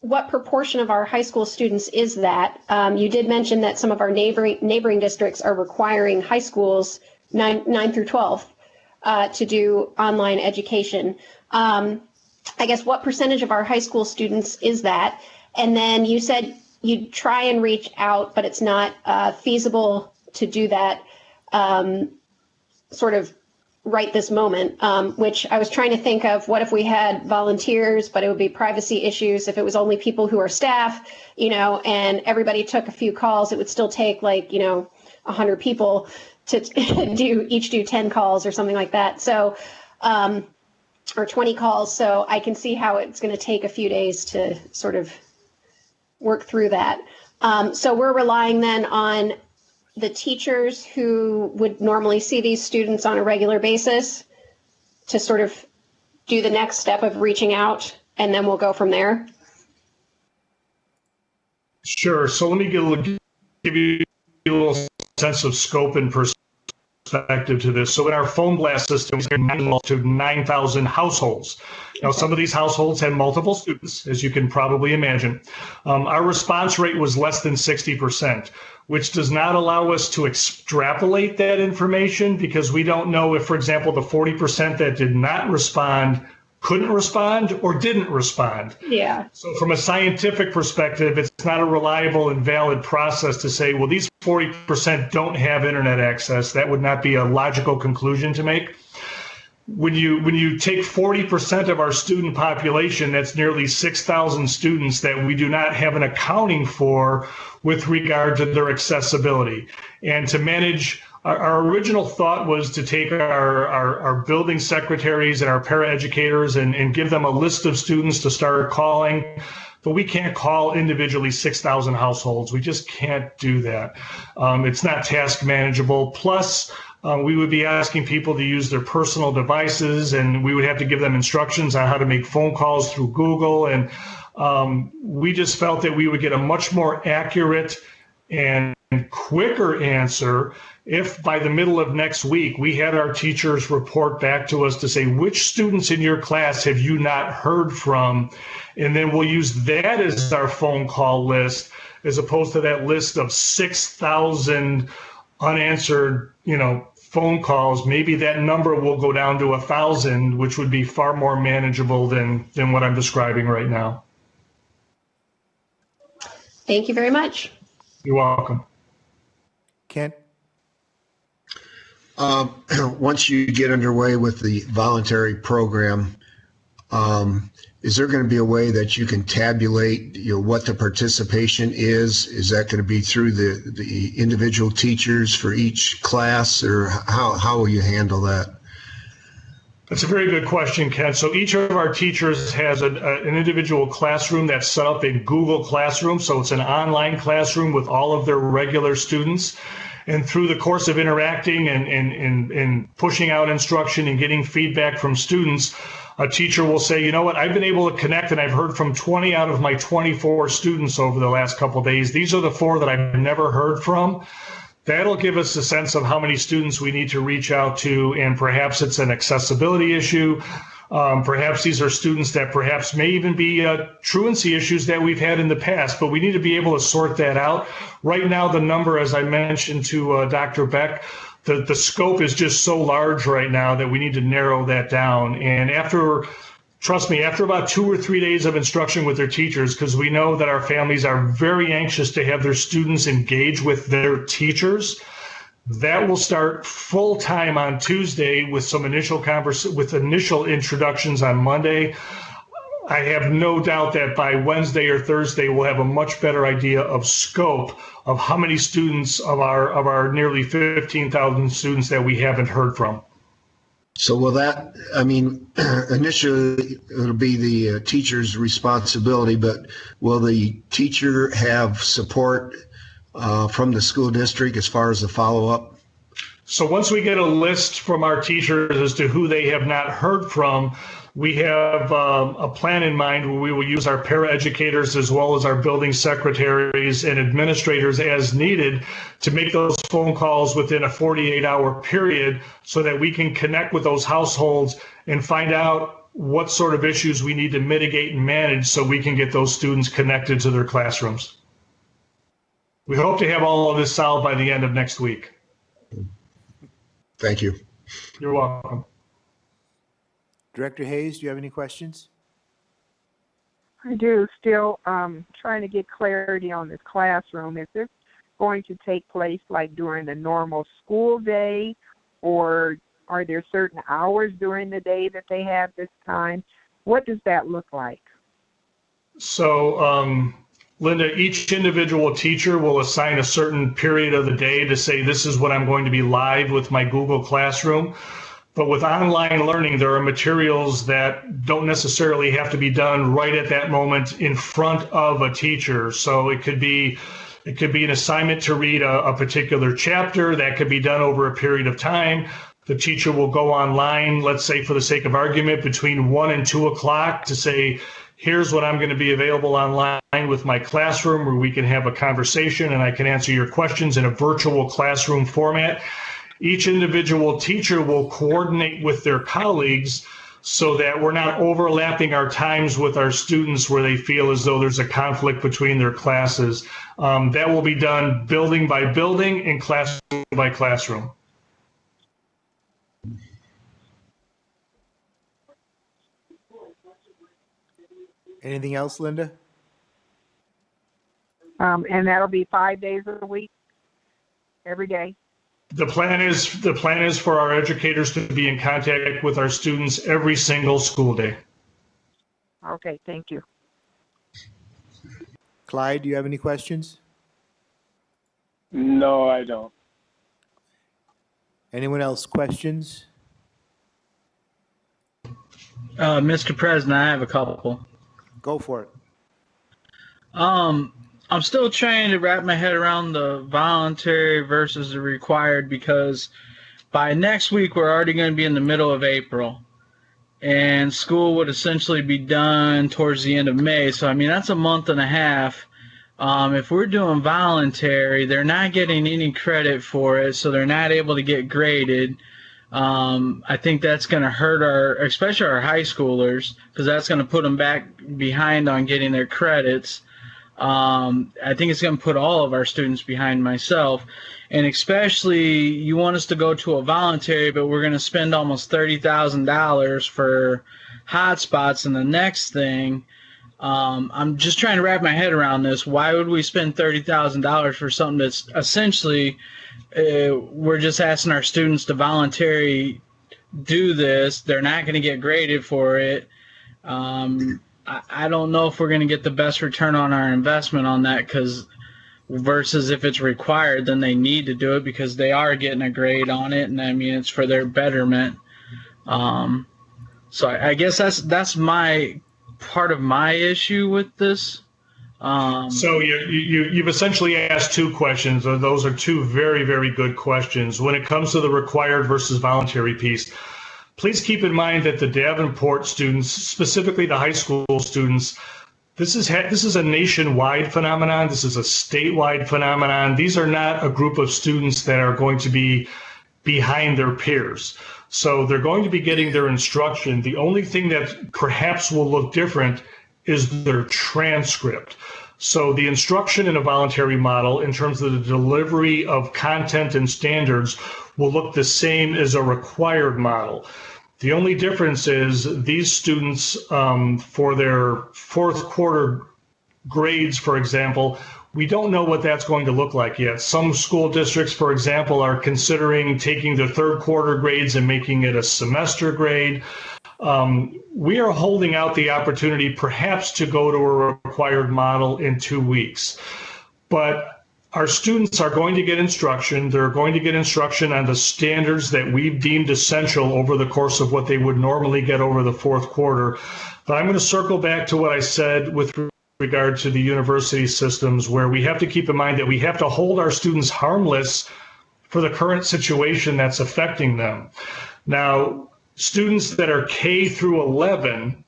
what proportion of our high school students is that? You did mention that some of our neighboring districts are requiring high schools 9 through 12 to do online education. I guess, what percentage of our high school students is that? And then you said you'd try and reach out, but it's not feasible to do that sort of right this moment, which I was trying to think of, what if we had volunteers, but it would be privacy issues. If it was only people who are staff, and everybody took a few calls, it would still take 100 people to do 10 calls or something like that. So, or 20 calls. So I can see how it's going to take a few days to sort of work through that. So we're relying then on the teachers who would normally see these students on a regular basis to sort of do the next step of reaching out, and then we'll go from there. Sure. So let me give you a little sense of scope and perspective to this. So in our phone blast system, we to 9,000 households. Now, some of these households had multiple students, as you can probably imagine. Our response rate was less than 60%. which does not allow us to extrapolate that information because we don't know if, for example, the 40% that did not respond couldn't respond or didn't respond. Yeah. So from a scientific perspective, it's not a reliable and valid process to say, well, these 40% don't have internet access. That would not be a logical conclusion to make. When you take 40% of our student population, that's nearly 6,000 students that we do not have an accounting for with regard to their accessibility. And to manage, our original thought was to take our building secretaries and our paraeducators and give them a list of students to start calling. But we can't call individually 6,000 households. We just can't do that. It's not task manageable. Plus, we would be asking people to use their personal devices, and we would have to give them instructions on how to make phone calls through Google. And we just felt that we would get a much more accurate and quicker answer if by the middle of next week we had our teachers report back to us to say, which students in your class have you not heard from? And then we'll use that as our phone call list, as opposed to that list of 6,000 unanswered, phone calls. Maybe that number will go down to 1,000, which would be far more manageable than what I'm describing right now. Thank you very much. You're welcome. Kent? Once you get underway with the voluntary program, is there going to be a way that you can tabulate, what the participation is? Is that going to be through the individual teachers for each class, or how will you handle that? That's a very good question, Ken. So each of our teachers has an individual classroom that's set up in Google Classroom. So it's an online classroom with all of their regular students. And through the course of interacting and pushing out instruction and getting feedback from students, a teacher will say, you know what, I've been able to connect and I've heard from 20 out of my 24 students over the last couple of days. These are the 4 that I've never heard from. That'll give us a sense of how many students we need to reach out to, and perhaps it's an accessibility issue. Perhaps these are students that perhaps may even be truancy issues that we've had in the past, but we need to be able to sort that out. Right now, the number, as I mentioned to Dr. Beck, the scope is just so large right now that we need to narrow that down. And trust me, after about 2 or 3 days of instruction with their teachers, because we know that our families are very anxious to have their students engage with their teachers, that will start full time on Tuesday with some initial introductions on Monday. I have no doubt that by Wednesday or Thursday, we'll have a much better idea of scope of how many students of our nearly 15,000 students that we haven't heard from. So will that, initially it'll be the teacher's responsibility, but will the teacher have support from the school district as far as the follow-up? So once we get a list from our teachers as to who they have not heard from, we have a plan in mind where we will use our paraeducators as well as our building secretaries and administrators as needed to make those phone calls within a 48-hour period so that we can connect with those households and find out what sort of issues we need to mitigate and manage so we can get those students connected to their classrooms. We hope to have all of this solved by the end of next week. Thank you. You're welcome. Director Hayes, do you have any questions? I do. Still trying to get clarity on this classroom. Is this going to take place like during the normal school day, or are there certain hours during the day that they have this time? What does that look like? So, Linda, each individual teacher will assign a certain period of the day to say, this is when I'm going to be live with my Google Classroom. But with online learning, there are materials that don't necessarily have to be done right at that moment in front of a teacher. So it could be an assignment to read a particular chapter that could be done over a period of time. The teacher will go online, let's say for the sake of argument, between 1 and 2 o'clock to say, here's what I'm going to be available online with my classroom where we can have a conversation and I can answer your questions in a virtual classroom format. Each individual teacher will coordinate with their colleagues so that we're not overlapping our times with our students where they feel as though there's a conflict between their classes. That will be done building by building and classroom by classroom. Anything else, Linda? And that'll be 5 days a week, every day. The plan is for our educators to be in contact with our students every single school day. Okay, thank you. Clyde, do you have any questions? No, I don't. Anyone else questions? Mr. President, I have a couple. Go for it. I'm still trying to wrap my head around the voluntary versus the required, because by next week we're already going to be in the middle of April, and school would essentially be done towards the end of May. So I mean, that's a month and a half. If we're doing voluntary, they're not getting any credit for it, so they're not able to get graded. I think that's going to hurt especially our high schoolers, because that's going to put them back behind on getting their credits. I think it's going to put all of our students behind, myself. And especially, you want us to go to a voluntary, but we're going to spend almost $30,000 for hotspots. And the next thing, I'm just trying to wrap my head around this. Why would we spend $30,000 for something that's essentially, we're just asking our students to voluntarily do this. They're not going to get graded for it. I don't know if we're going to get the best return on our investment on that, versus if it's required, then they need to do it because they are getting a grade on it, and I mean, it's for their betterment. So I guess that's my part of my issue with this. So you've essentially asked two questions. Those are two very, very good questions. When it comes to the required versus voluntary piece, please keep in mind that the Davenport students, specifically the high school students, this is a nationwide phenomenon. This is a statewide phenomenon. These are not a group of students that are going to be behind their peers. So they're going to be getting their instruction. The only thing that perhaps will look different is their transcript. So the instruction in a voluntary model, in terms of the delivery of content and standards, will look the same as a required model. The only difference is these students, for their fourth quarter grades, for example, we don't know what that's going to look like yet. Some school districts, for example, are considering taking their third quarter grades and making it a semester grade. We are holding out the opportunity perhaps to go to a required model in 2 weeks. But our students are going to get instruction. They're going to get instruction on the standards that we've deemed essential over the course of what they would normally get over the fourth quarter. But I'm going to circle back to what I said with regard to the university systems, where we have to keep in mind that we have to hold our students harmless for the current situation that's affecting them. Now, students that are K through 11,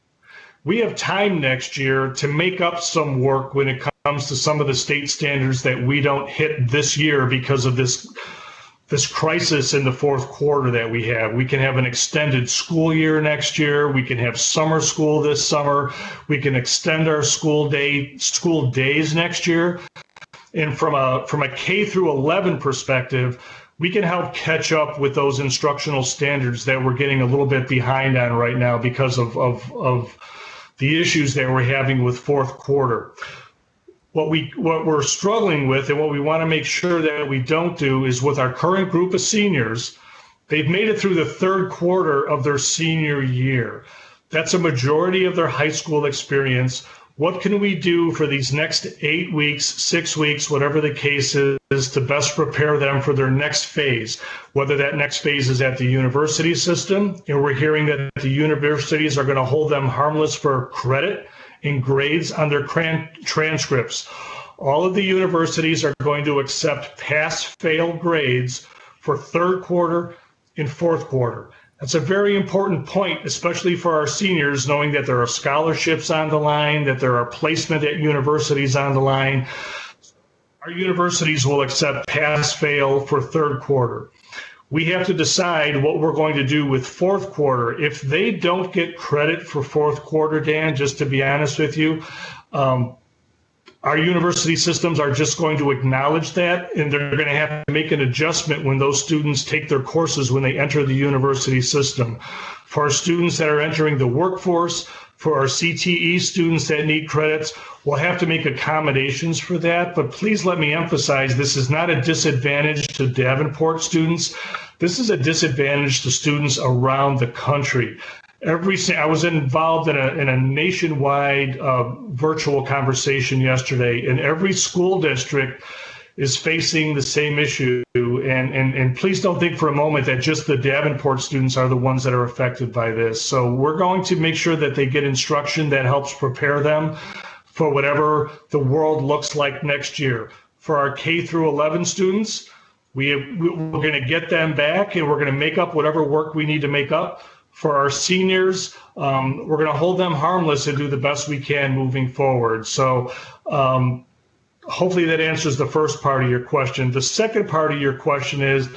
we have time next year to make up some work when it comes to some of the state standards that we don't hit this year because of this crisis in the fourth quarter that we have. We can have an extended school year next year. We can have summer school this summer. We can extend our school days next year. And from a K through 11 perspective, we can help catch up with those instructional standards that we're getting a little bit behind on right now because of the issues that we're having with fourth quarter. What we're struggling with, and what we want to make sure that we don't do, is with our current group of seniors, they've made it through the third quarter of their senior year. That's a majority of their high school experience. What can we do for these next 8 weeks, 6 weeks, whatever the case is, to best prepare them for their next phase? Whether that next phase is at the university system, and we're hearing that the universities are going to hold them harmless for credit and grades on their transcripts. All of the universities are going to accept pass-fail grades for third quarter and fourth quarter. That's a very important point, especially for our seniors, knowing that there are scholarships on the line, that there are placement at universities on the line. Our universities will accept pass-fail for third quarter. we have to decide what we're going to do with fourth quarter. If they don't get credit for fourth quarter, Dan, just to be honest with you, our university systems are just going to acknowledge that, and they're going to have to make an adjustment when those students take their courses when they enter the university system. For our students that are entering the workforce, for our CTE students that need credits, we'll have to make accommodations for that. But please let me emphasize, this is not a disadvantage to Davenport students. This is a disadvantage to students around the country. I was involved in a nationwide virtual conversation yesterday, and every school district is facing the same issue. And please don't think for a moment that just the Davenport students are the ones that are affected by this. So we're going to make sure that they get instruction that helps prepare them for whatever the world looks like next year. For our K through 11 students, we're going to get them back, and we're going to make up whatever work we need to make up. For our seniors, we're going to hold them harmless and do the best we can moving forward. So hopefully that answers the first part of your question. The second part of your question is,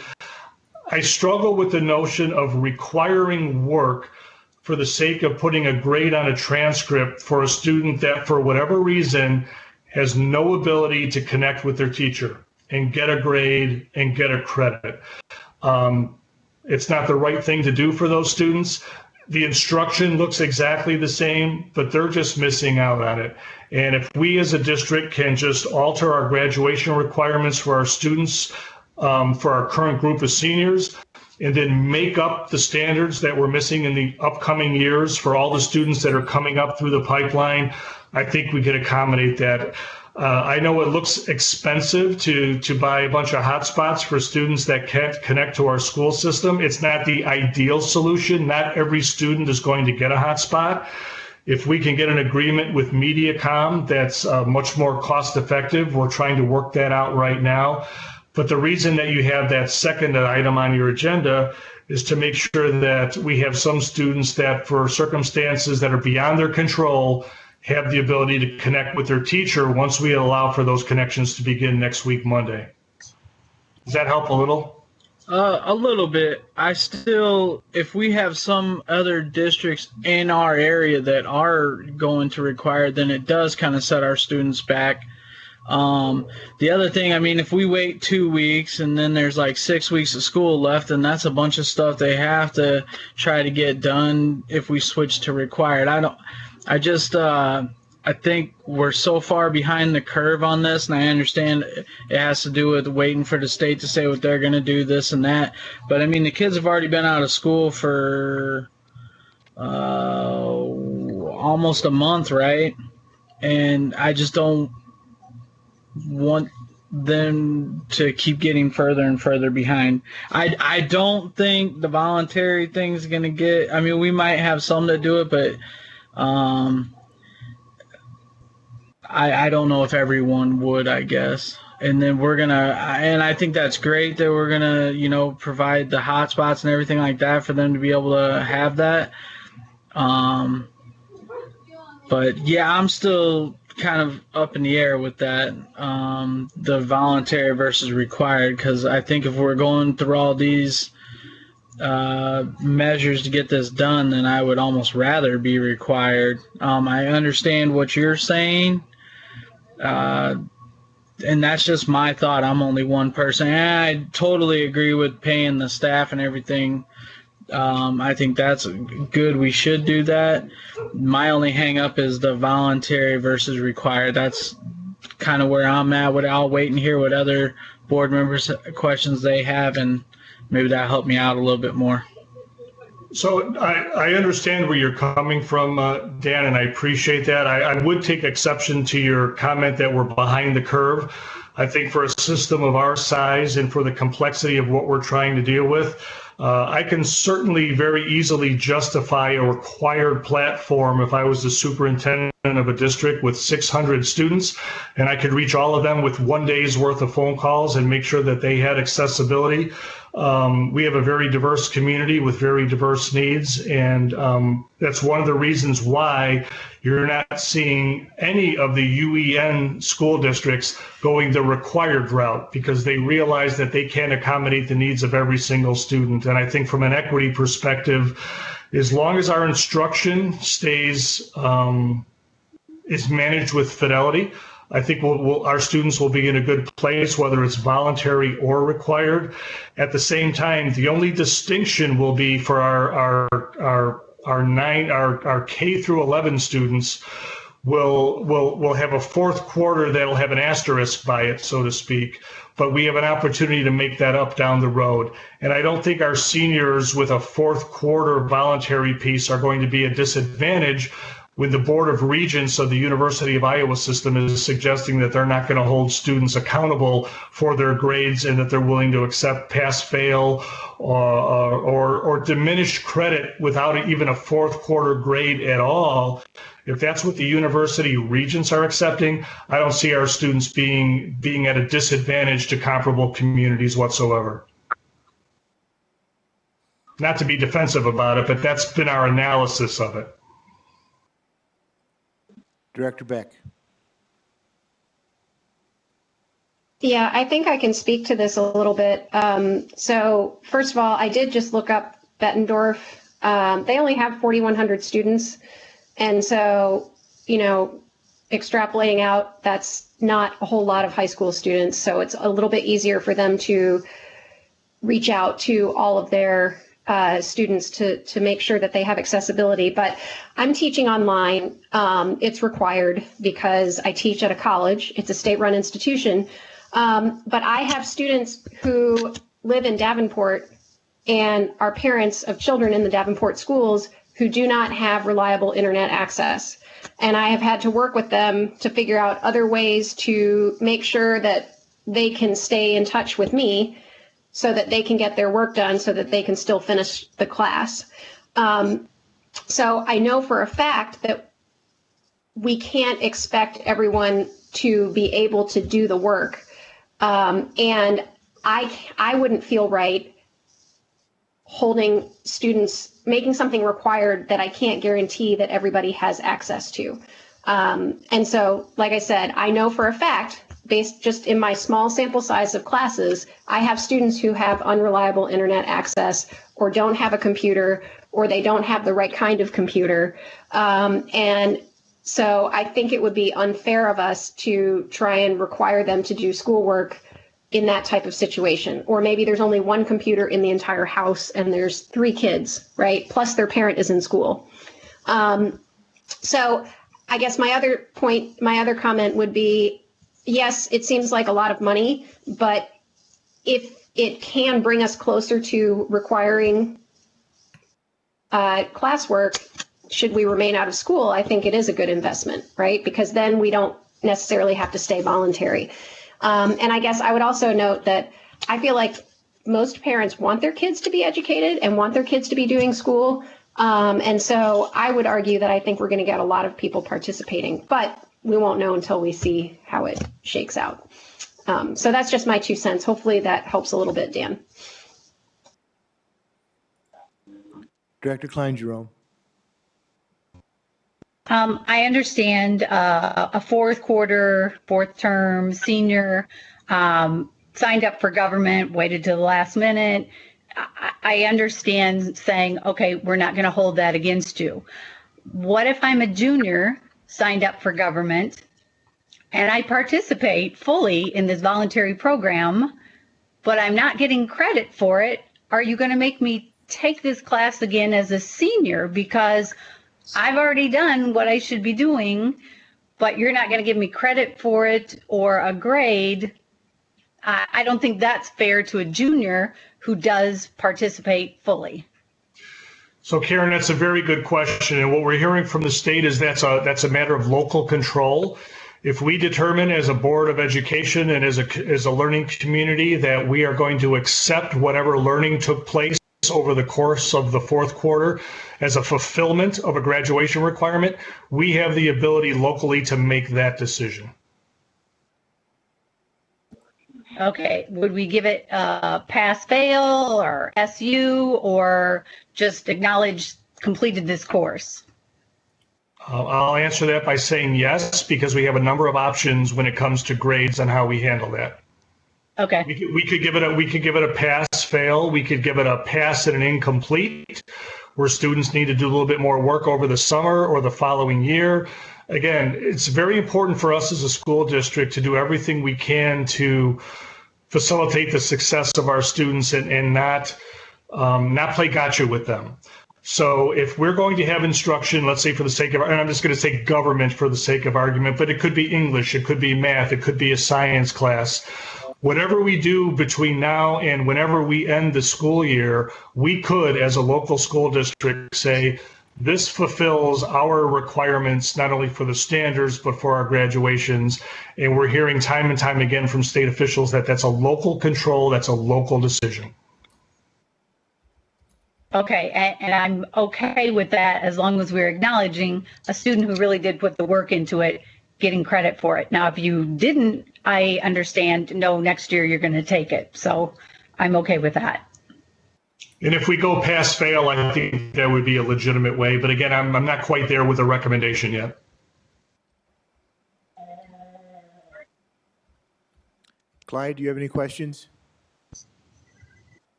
I struggle with the notion of requiring work for the sake of putting a grade on a transcript for a student that, for whatever reason, has no ability to connect with their teacher and get a grade and get a credit. It's not the right thing to do for those students. The instruction looks exactly the same, but they're just missing out on it. And if we as a district can just alter our graduation requirements for our students, for our current group of seniors, and then make up the standards that we're missing in the upcoming years for all the students that are coming up through the pipeline, I think we could accommodate that. I know it looks expensive to buy a bunch of hotspots for students that can't connect to our school system. It's not the ideal solution. Not every student is going to get a hotspot. If we can get an agreement with Mediacom that's much more cost effective, we're trying to work that out right now. But the reason that you have that second item on your agenda is to make sure that we have some students that, for circumstances that are beyond their control, have the ability to connect with their teacher once we allow for those connections to begin next week, Monday. Does that help a little? A little bit. I still, if we have some other districts in our area that are going to require, then it does kind of set our students back. The other thing, I mean, if we wait 2 weeks and then there's like 6 weeks of school left, and that's a bunch of stuff they have to try to get done if we switch to required. I think we're so far behind the curve on this, and I understand it has to do with waiting for the state to say what they're going to do, this and that. But, I mean, the kids have already been out of school for almost a month, right? And I just don't want them to keep getting further and further behind. I don't think the voluntary thing's going to get – I mean, we might have some that do it, but I don't know if everyone would, I guess. And then we're going to, and I think that's great that we're going to, provide the hotspots and everything like that for them to be able to have that. But yeah, I'm still kind of up in the air with that, the voluntary versus required, because I think if we're going through all these measures to get this done, then I would almost rather be required. I understand what you're saying, and that's just my thought. I'm only one person. And I totally agree with paying the staff and everything. I think that's good. We should do that. My only hang up is the voluntary versus required. That's kind of where I'm at. I'll wait and hear what other board members' questions they have, and maybe that'll help me out a little bit more. So I understand where you're coming from, Dan, and I appreciate that. I would take exception to your comment that we're behind the curve. I think for a system of our size and for the complexity of what we're trying to deal with, I can certainly very easily justify a required platform if I was the superintendent of a district with 600 students, and I could reach all of them with one day's worth of phone calls and make sure that they had accessibility. We have a very diverse community with very diverse needs, and that's one of the reasons why you're not seeing any of the UEN school districts going the required route, because they realize that they can't accommodate the needs of every single student. And I think from an equity perspective, as long as our instruction stays is managed with fidelity, I think our students will be in a good place, whether it's voluntary or required. At the same time, the only distinction will be for our K through 11 students will have a fourth quarter that'll have an asterisk by it, so to speak. But we have an opportunity to make that up down the road. And I don't think our seniors with a fourth quarter voluntary piece are going to be a disadvantage when the Board of Regents of the University of Iowa system is suggesting that they're not going to hold students accountable for their grades and that they're willing to accept pass-fail or diminish credit without even a fourth quarter grade at all. If that's what the university regents are accepting, I don't see our students being at a disadvantage to comparable communities whatsoever. Not to be defensive about it, but that's been our analysis of it. Director Beck. Yeah, I think I can speak to this a little bit. So first of all, I did just look up Bettendorf. They only have 4,100 students. And so, extrapolating out, that's not a whole lot of high school students. So it's a little bit easier for them to reach out to all of their students to make sure that they have accessibility. But I'm teaching online. It's required because I teach at a college. It's a state-run institution. But I have students who live in Davenport and are parents of children in the Davenport schools who do not have reliable internet access. And I have had to work with them to figure out other ways to make sure that they can stay in touch with me so that they can get their work done so that they can still finish the class. So I know for a fact that we can't expect everyone to be able to do the work. And I wouldn't feel right holding students, making something required that I can't guarantee that everybody has access to. And so, like I said, I know for a fact, based just in my small sample size of classes, I have students who have unreliable internet access or don't have a computer or they don't have the right kind of computer. And so I think it would be unfair of us to try and require them to do schoolwork in that type of situation. Or maybe there's only one computer in the entire house and there's 3 kids, right? Plus their parent is in school. So I guess my other comment would be, yes, it seems like a lot of money, but if it can bring us closer to requiring classwork, should we remain out of school, I think it is a good investment, right? Because then we don't necessarily have to stay voluntary. And I guess I would also note that I feel like most parents want their kids to be educated and want their kids to be doing school. And so I would argue that I think we're going to get a lot of people participating, but we won't know until we see how it shakes out. So that's just my 2 cents. Hopefully that helps a little bit, Dan. Director Klein-Jerome. I understand a fourth term senior signed up for government, waited to the last minute. I understand saying, okay, we're not going to hold that against you. What if I'm a junior signed up for government and I participate fully in this voluntary program, but I'm not getting credit for it? Are you going to make me take this class again as a senior because I've already done what I should be doing, but you're not going to give me credit for it or a grade? I don't think that's fair to a junior who does participate fully. So Karen, that's a very good question. And what we're hearing from the state is that's a matter of local control. If we determine as a Board of Education and as a learning community that we are going to accept whatever learning took place over the course of the fourth quarter as a fulfillment of a graduation requirement, we have the ability locally to make that decision. Okay, would we give it pass fail or SU or just acknowledge completed this course? I'll answer that by saying yes, because we have a number of options when it comes to grades on how we handle that. Okay, We could give it a pass fail. We could give it a pass and an incomplete, where students need to do a little bit more work over the summer or the following year. Again, it's very important for us as a school district to do everything we can to facilitate the success of our students and not play gotcha with them. So if we're going to have instruction, let's say for the sake of, and I'm just going to say government for the sake of argument, but it could be English, it could be math, it could be a science class. Whatever we do between now and whenever we end the school year, we could, as a local school district, say, this fulfills our requirements, not only for the standards, but for our graduations. And we're hearing time and time again from state officials that that's a local control, that's a local decision. okay, and I'm okay with that as long as we're acknowledging a student who really did put the work into it, getting credit for it. Now, if you didn't, I understand, no, next year you're going to take it. So I'm okay with that. And if we go pass fail, I think that would be a legitimate way. But again, I'm not quite there with a recommendation yet. Clyde, do you have any questions?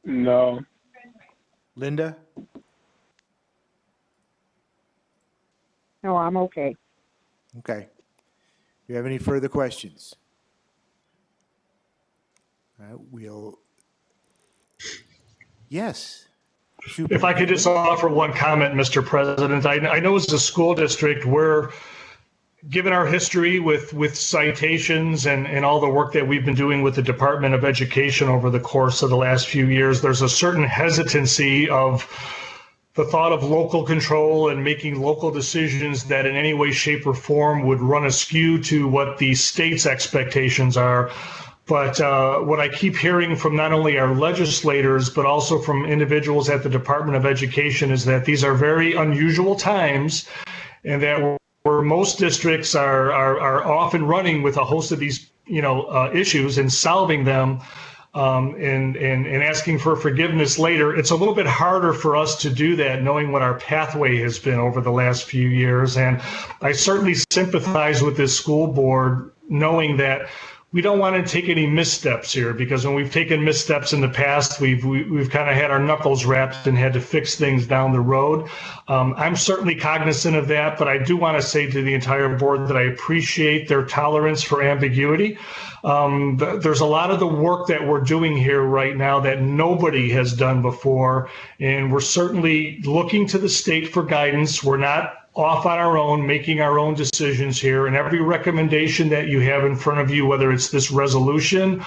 No. Linda? No, I'm okay. Okay. Do you have any further questions? We'll. Yes. If I could just offer one comment, Mr. President, I know as a school district, we're, given our history with citations and all the work that we've been doing with the Department of Education over the course of the last few years, there's a certain hesitancy of the thought of local control and making local decisions that in any way, shape, or form would run askew to what the state's expectations are. But what I keep hearing from not only our legislators, but also from individuals at the Department of Education is that these are very unusual times, and that where most districts are often running with a host of these issues and solving them and asking for forgiveness later, it's a little bit harder for us to do that, knowing what our pathway has been over the last few years. And I certainly sympathize with this school board, knowing that we don't want to take any missteps here, because when we've taken missteps in the past, we've kind of had our knuckles wrapped and had to fix things down the road. I'm certainly cognizant of that, but I do want to say to the entire board that I appreciate their tolerance for ambiguity. There's a lot of the work that we're doing here right now that nobody has done before, and we're certainly looking to the state for guidance. We're not off on our own, making our own decisions here, and every recommendation that you have in front of you, whether it's this resolution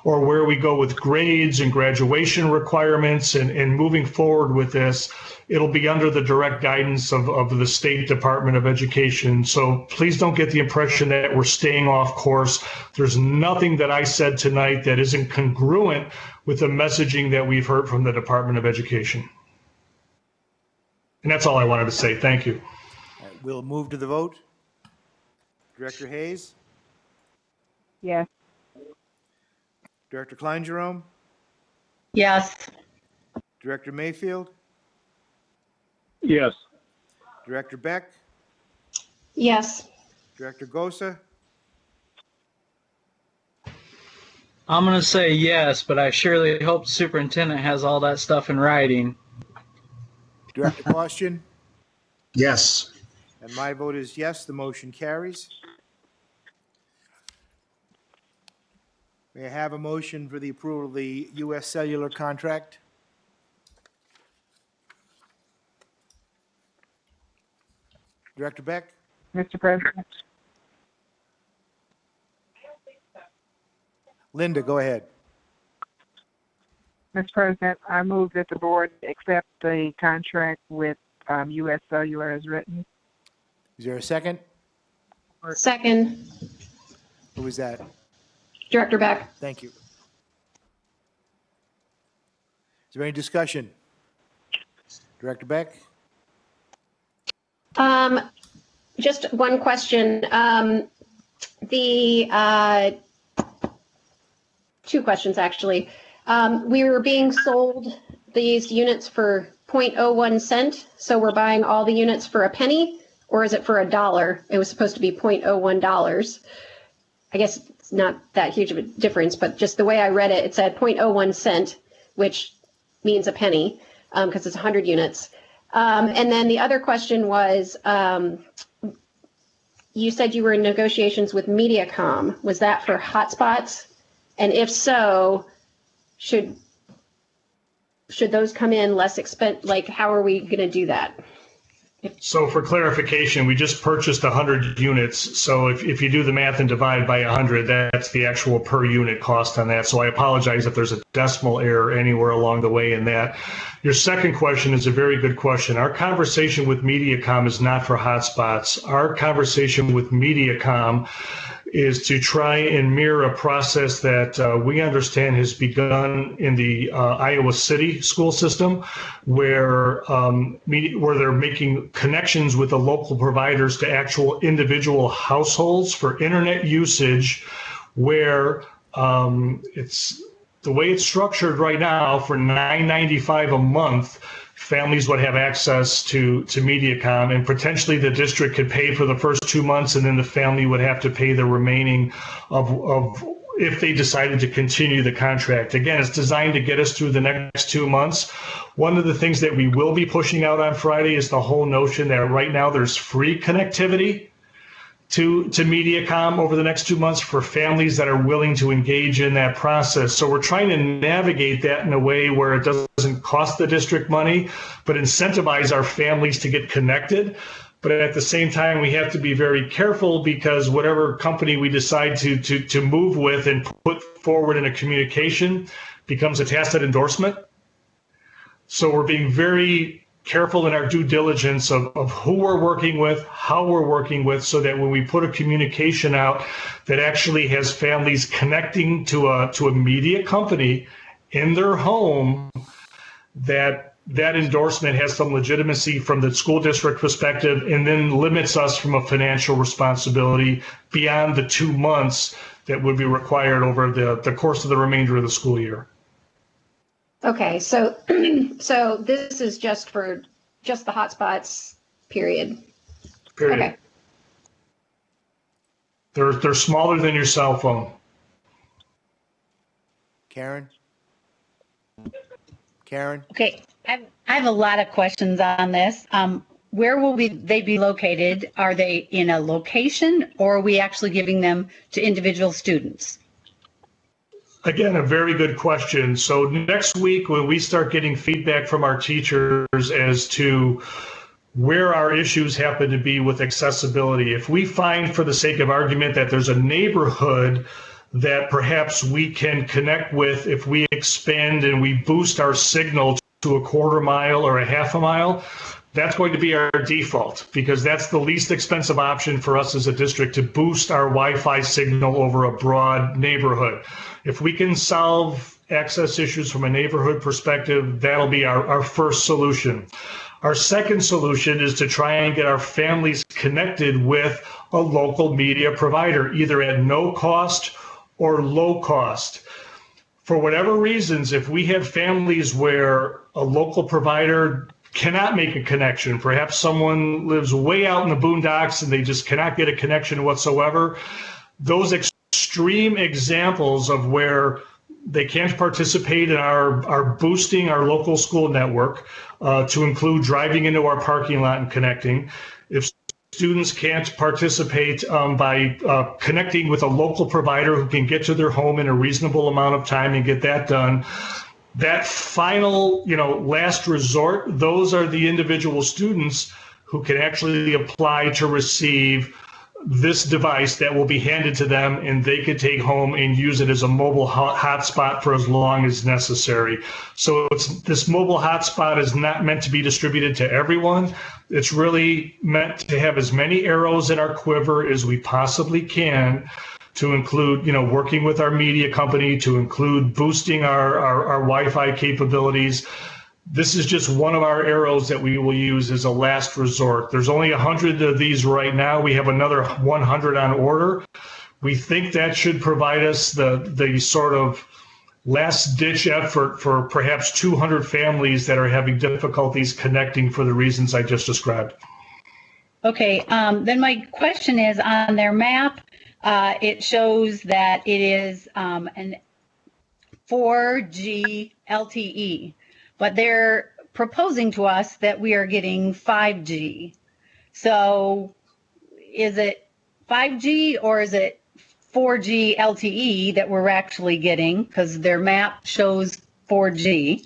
or where we go with grades and graduation requirements and moving forward with this, it'll be under the direct guidance of the State Department of Education. So please don't get the impression that we're staying off course. There's nothing that I said tonight that isn't congruent with the messaging that we've heard from the Department of Education. And that's all I wanted to say. Thank you. We'll move to the vote. Director Hayes? Yes. Director Klein-Jerome? Yes, Director Mayfield? Yes. Director Beck? Yes. Director Gosa? I'm going to say yes, but I surely hope the superintendent has all that stuff in writing. Director Costian? Yes. And my vote is yes, the motion carries. May I have a motion for the approval of the U.S. Cellular contract? Director Beck? Mr. President? Linda, go ahead. Mr. President, I move that the board accept the contract with U.S. Cellular as written. Is there a second? Second, Who was that? Director Beck. Thank you. Is there any discussion? Director Beck? Just one question. Two questions, actually. We were being sold these units for 0.01 cent, so we're buying all the units for a penny, or is it for $1? It was supposed to be $0.01. I guess it's not that huge of a difference, but just the way I read it, it said 0.01 cent, which means a penny, because it's 100 units. And then the other question was, you said you were in negotiations with Mediacom. Was that for hotspots? And if so, should those come in less expensive? Like, how are we going to do that? So for clarification, we just purchased 100 units. So if you do the math and divide by 100, that's the actual per unit cost on that. So I apologize if there's a decimal error anywhere along the way in that. Your second question is a very good question. Our conversation with Mediacom is not for hotspots. Our conversation with Mediacom is to try and mirror a process that we understand has begun in the Iowa City school system, where they're making connections with the local providers to actual individual households for internet usage, where it's the way it's structured right now for $9.95 a month. Families would have access to Mediacom, and potentially the district could pay for the first 2 months, and then the family would have to pay the remaining of if they decided to continue the contract. Again, it's designed to get us through the next 2 months. One of the things that we will be pushing out on Friday is the whole notion that right now there's free connectivity to Mediacom over the next 2 months for families that are willing to engage in that process. So we're trying to navigate that in a way where it doesn't cost the district money, but incentivize our families to get connected. But at the same time, we have to be very careful, because whatever company we decide to move with and put forward in a communication becomes a tacit endorsement. So we're being very careful in our due diligence of who we're working with, how we're working with, so that when we put a communication out that actually has families connecting to a media company in their home, that endorsement has some legitimacy from the school district perspective, and then limits us from a financial responsibility beyond the 2 months that would be required over the course of the remainder of the school year. Okay, so this is just the hotspots, period. Period. Okay. They're smaller than your cell phone. Karen? Okay, I have a lot of questions on this. Where will they be located? Are they in a location, or are we actually giving them to individual students? Again, a very good question. So next week, when we start getting feedback from our teachers as to where our issues happen to be with accessibility, if we find, for the sake of argument, that there's a neighborhood that perhaps we can connect with if we expand and we boost our signal to a quarter mile or a half a mile, that's going to be our default, because that's the least expensive option for us as a district, to boost our Wi-Fi signal over a broad neighborhood. If we can solve access issues from a neighborhood perspective, that'll be our first solution. Our second solution is to try and get our families connected with a local media provider, either at no cost or low cost. For whatever reasons, if we have families where a local provider cannot make a connection, perhaps someone lives way out in the boondocks and they just cannot get a connection whatsoever, those extreme examples of where they can't participate in our boosting our local school network, to include driving into our parking lot and connecting. If students can't participate by connecting with a local provider who can get to their home in a reasonable amount of time and get that done, that final, last resort, those are the individual students who can actually apply to receive this device that will be handed to them, and they could take home and use it as a mobile hotspot for as long as necessary. So this mobile hotspot is not meant to be distributed to everyone. It's really meant to have as many arrows in our quiver as we possibly can, to include, working with our media company, to include boosting our Wi-Fi capabilities. This is just one of our arrows that we will use as a last resort. There's only 100 of these right now. We have another 100 on order. We think that should provide us the sort of last ditch effort for perhaps 200 families that are having difficulties connecting for the reasons I just described. Okay, then my question is, on their map, it shows that it is an 4G LTE, but they're proposing to us that we are getting 5G. So is it 5G or is it 4G LTE that we're actually getting? Because their map shows 4G.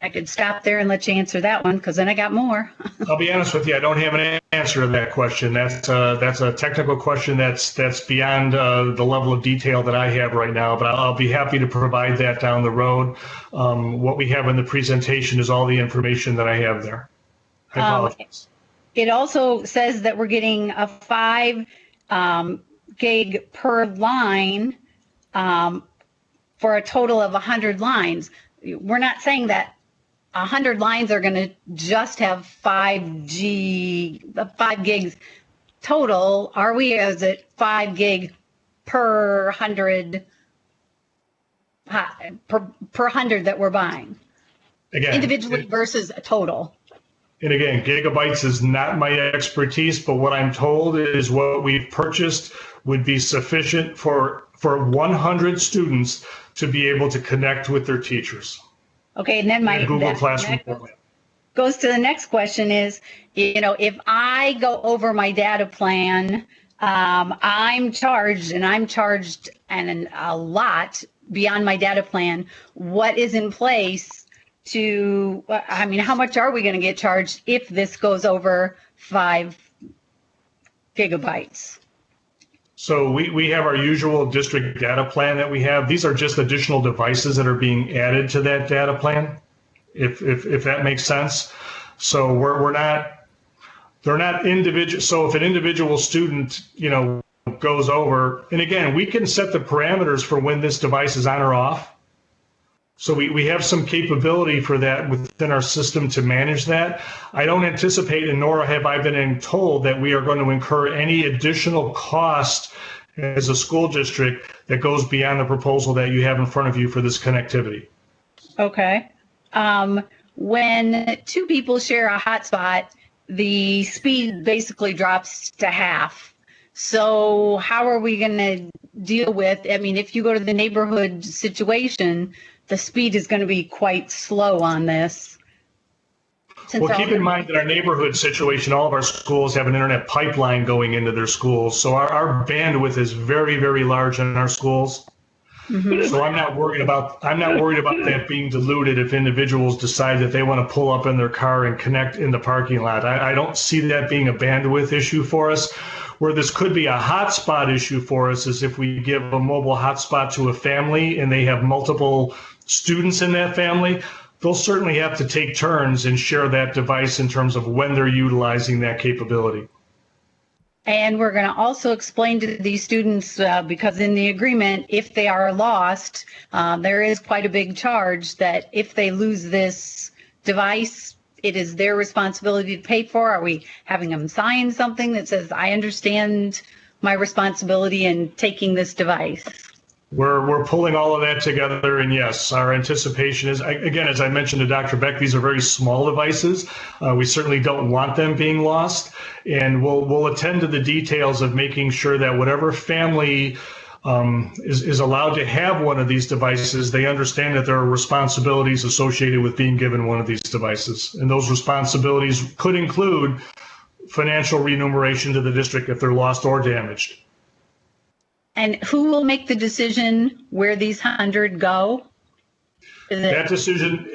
I could stop there and let you answer that one, because then I got more. I'll be honest with you, I don't have an answer to that question. That's a technical question that's beyond the level of detail that I have right now, but I'll be happy to provide that down the road. What we have in the presentation is all the information that I have there. I apologize. It also says that we're getting a 5 gig per line for a total of 100 lines. We're not saying that 100 lines are going to just have 5 gigs total, are we? Is it 5 gig per 100 per 100 that we're buying? Again, individually versus a total. And again, gigabytes is not my expertise, but what I'm told is what we've purchased would be sufficient for 100 students to be able to connect with their teachers. Okay, and then my Google Classroom goes to the next question is, if I go over my data plan, I'm charged and a lot beyond my data plan. What is in place to, how much are we going to get charged if this goes over 5 gigabytes? So we have our usual district data plan that we have. These are just additional devices that are being added to that data plan, if that makes sense. So they're not individual. So if an individual student, goes over, and again, we can set the parameters for when this device is on or off. So we have some capability for that within our system to manage that. I don't anticipate, and nor have I been told, that we are going to incur any additional cost as a school district that goes beyond the proposal that you have in front of you for this connectivity. Okay. When 2 people share a hotspot, the speed basically drops to half. So how are we going to deal with, if you go to the neighborhood situation, the speed is going to be quite slow on this. Well, keep in mind that our neighborhood situation, all of our schools have an internet pipeline going into their schools. So our bandwidth is very, very large in our schools. Mm-hmm. So I'm not worried about that being diluted if individuals decide that they want to pull up in their car and connect in the parking lot. I don't see that being a bandwidth issue for us. Where this could be a hotspot issue for us is if we give a mobile hotspot to a family and they have multiple students in that family. They'll certainly have to take turns and share that device in terms of when they're utilizing that capability. And we're going to also explain to these students, because in the agreement, if they are lost, there is quite a big charge that if they lose this device, it is their responsibility to pay for. Are we having them sign something that says, I understand my responsibility in taking this device? We're pulling all of that together, and yes, our anticipation is, again, as I mentioned to Dr. Beck, these are very small devices. We certainly don't want them being lost, and we'll attend to the details of making sure that whatever family is allowed to have one of these devices, they understand that there are responsibilities associated with being given one of these devices, and those responsibilities could include financial remuneration to the district if they're lost or damaged. And who will make the decision where these 100 go? That decision,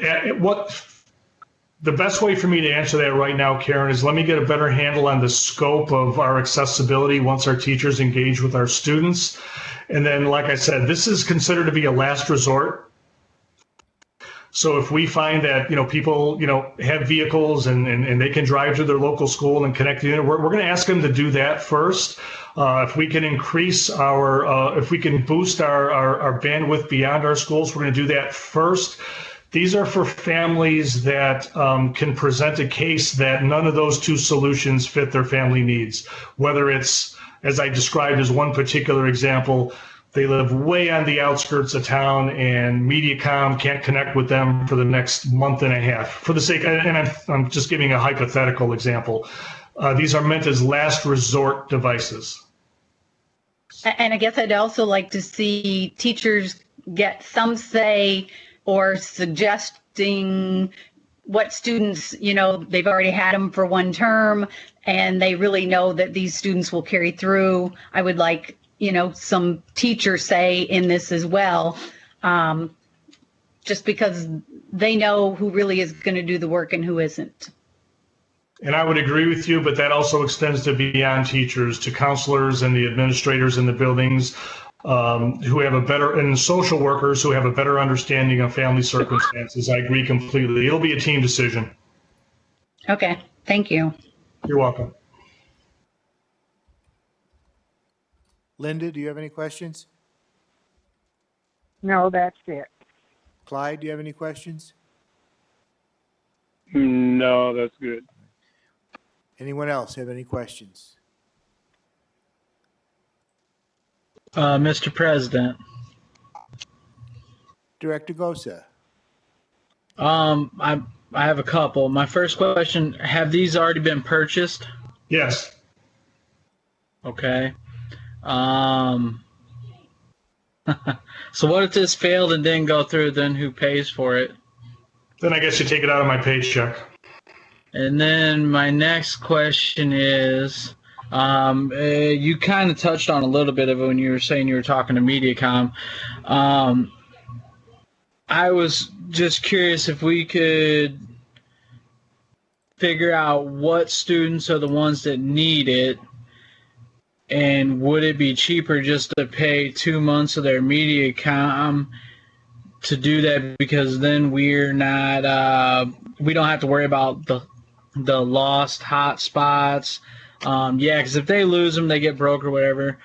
the best way for me to answer that right now, Karen, is let me get a better handle on the scope of our accessibility once our teachers engage with our students. And then, like I said, this is considered to be a last resort. So if we find that, people, have vehicles and they can drive to their local school and connect to the internet, we're going to ask them to do that first. If we can increase if we can boost our bandwidth beyond our schools, we're going to do that first. These are for families that can present a case that none of those two solutions fit their family needs. Whether it's, as I described as one particular example, they live way on the outskirts of town and MediaCom can't connect with them for the next month and a half. For the sake, and I'm just giving a hypothetical example. These are meant as last resort devices. And I guess I'd also like to see teachers get some say or suggesting what students, they've already had them for one term and they really know that these students will carry through. I would like, some teachers say in this as well, just because they know who really is going to do the work and who isn't. And I would agree with you, but that also extends to beyond teachers, to counselors and the administrators in the buildings who have and social workers who have a better understanding of family circumstances. I agree completely. It'll be a team decision. Okay, thank you. You're welcome. Linda, do you have any questions? No, that's it. Clyde, do you have any questions? No, that's good. Anyone else have any questions? Mr. President. Director Gosa. I have a couple. My first question, have these already been purchased? Yes. Okay. So what if this failed and didn't go through, then who pays for it? Then I guess you take it out of my paycheck. And then my next question is, you kind of touched on a little bit of it when you were saying you were talking to MediaCom. I was just curious if we could figure out what students are the ones that need it, and would it be cheaper just to pay 2 months of their MediaCom to do that, because then we're not we don't have to worry about the lost hotspots. Because if they lose them, they get broke or whatever.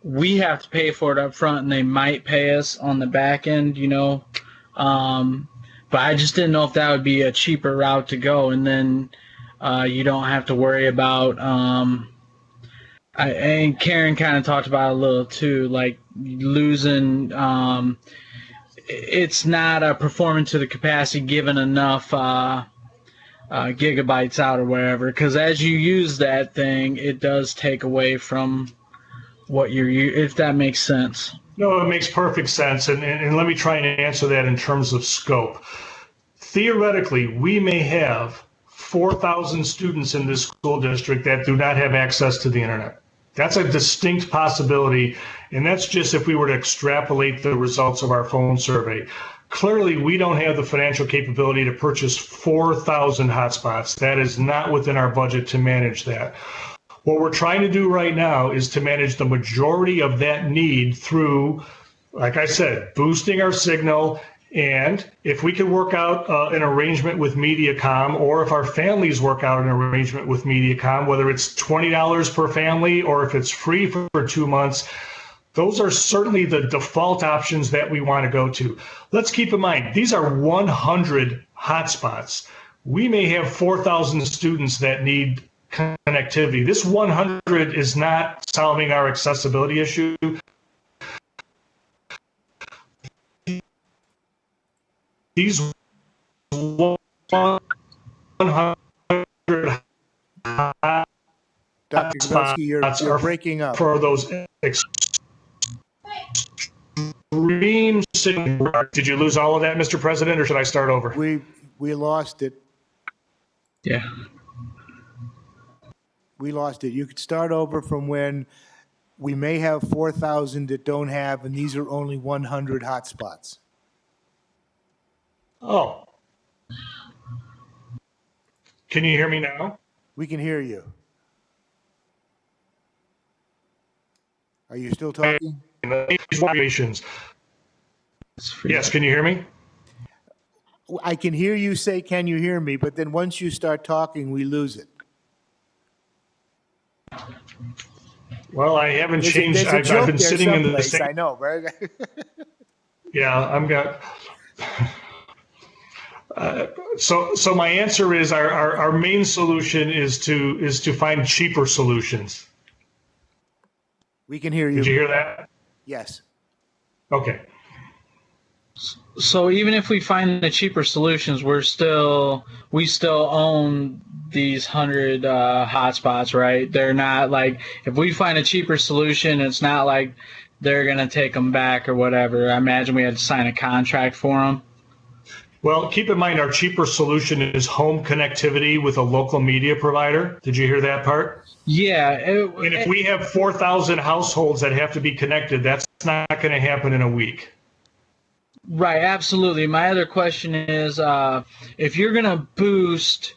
We have to pay for it up front, and they might pay us on the back end, But I just didn't know if that would be a cheaper route to go, and then you don't have to worry about. And Karen kind of talked about it a little too, like losing. It's not performing to the capacity given enough gigabytes out or whatever, because as you use that thing, it does take away from what you're, if that makes sense. No, it makes perfect sense. And let me try and answer that in terms of scope. Theoretically, we may have 4,000 students in this school district that do not have access to the internet. That's a distinct possibility, and that's just if we were to extrapolate the results of our phone survey. Clearly, we don't have the financial capability to purchase 4,000 hotspots. That is not within our budget to manage that. What we're trying to do right now is to manage the majority of that need through, like I said, boosting our signal. And if we can work out an arrangement with MediaCom, or if our families work out an arrangement with MediaCom, whether it's $20 per family or if it's free for 2 months, those are certainly the default options that we want to go to. Let's keep in mind, these are 100 hotspots. We may have 4,000 students that need connectivity. This 100 is not solving our accessibility issue. These 100 Dr. Kowalski, you're breaking up. For those extreme signal. Did you lose all of that, Mr. President, or should I start over? We lost it. Yeah. We lost it. You could start over from when we may have 4,000 that don't have, and these are only 100 hotspots. Oh. Can you hear me now? We can hear you. Are you still talking? Yes, can you hear me? I can hear you say, "Can you hear me?" But then once you start talking, we lose it. Well, I haven't changed. There's a I've joke been there sitting in the someplace. same. I know, right? Yeah, I'm got. So my answer is our main solution is to find cheaper solutions. We can hear you. Did you hear that? Yes. Okay. So even if we find the cheaper solutions, we still own these 100 hotspots, right? They're not like, if we find a cheaper solution, it's not like they're gonna take them back or whatever. I imagine we had to sign a contract for them. Well, keep in mind our cheaper solution is home connectivity with a local media provider. Did you hear that part? Yeah. And if we have 4,000 households that have to be connected, that's not going to happen in a week. Right, absolutely. My other question is, if you're going to boost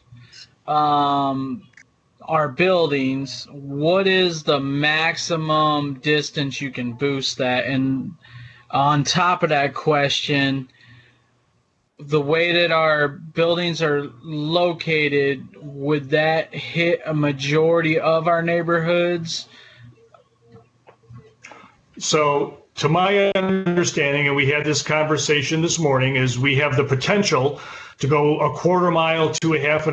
our buildings, what is the maximum distance you can boost that? And on top of that question, the way that our buildings are located, would that hit a majority of our neighborhoods? So, to my understanding, and we had this conversation this morning, is we have the potential to go a quarter mile to a half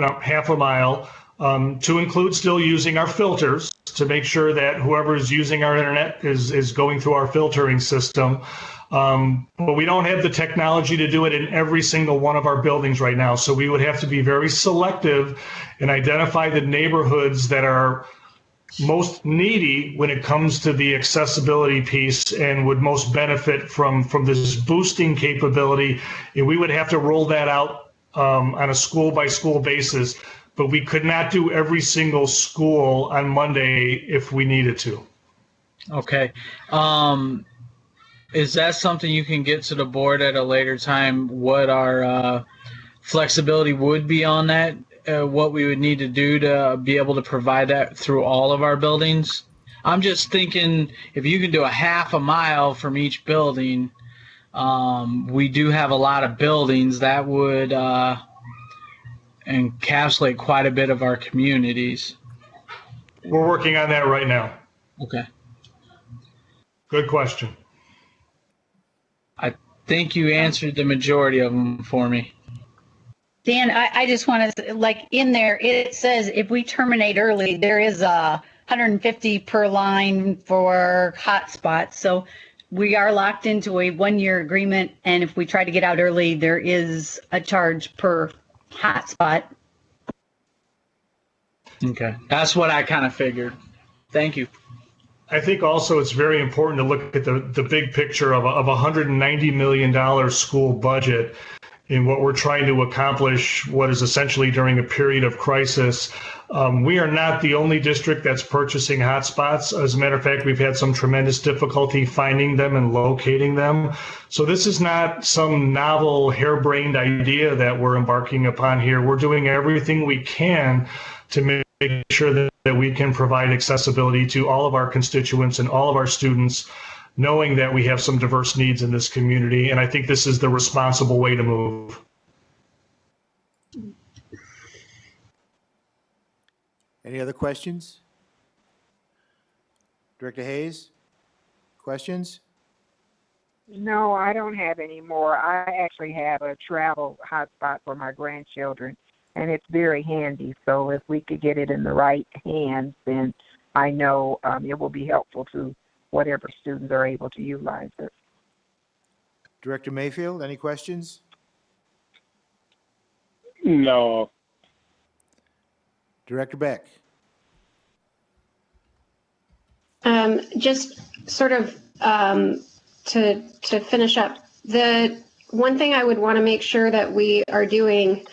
a mile, to include still using our filters to make sure that whoever is using our internet is going through our filtering system. But we don't have the technology to do it in every single one of our buildings right now. So we would have to be very selective and identify the neighborhoods that are most needy when it comes to the accessibility piece and would most benefit from this boosting capability. And we would have to roll that out on a school by school basis, but we could not do every single school on Monday if we needed to. Okay. Is that something you can get to the board at a later time, what our flexibility would be on that? What we would need to do to be able to provide that through all of our buildings? I'm just thinking if you can do a half a mile from each building, we do have a lot of buildings that would encapsulate quite a bit of our communities. We're working on that right now. Okay. Good question. I think you answered the majority of them for me. Dan, I just want to, like, in there, it says if we terminate early, there is a 150 per line for hotspots. So we are locked into a 1-year agreement. And if we try to get out early, there is a charge per hotspot. Okay. That's what I kind of figured. Thank you. I think also it's very important to look at the big picture of a $190 million school budget in what we're trying to accomplish, what is essentially during a period of crisis. We are not the only district that's purchasing hotspots. As a matter of fact, we've had some tremendous difficulty finding them and locating them. So this is not some novel, harebrained idea that we're embarking upon here. We're doing everything we can to make sure that we can provide accessibility to all of our constituents and all of our students, knowing that we have some diverse needs in this community. And I think this is the responsible way to move. Any other questions? Director Hayes, questions? No, I don't have any more. I actually have a travel hotspot for my grandchildren, and it's very handy. So if we could get it in the right hands, then I know it will be helpful to whatever students are able to utilize it. Director Mayfield, any questions? No. Director Beck? Just sort of to finish up, the one thing I would want to make sure that we are doing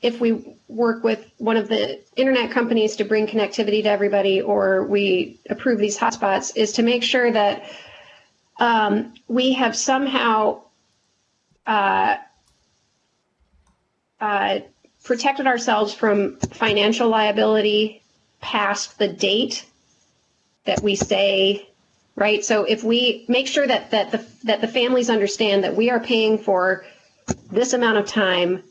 if we work with one of the internet companies to bring connectivity to everybody, or we approve these hotspots, is to make sure that we have somehow protected ourselves from financial liability past the date that we say right? So if we make sure that the families understand that we are paying for this amount of time,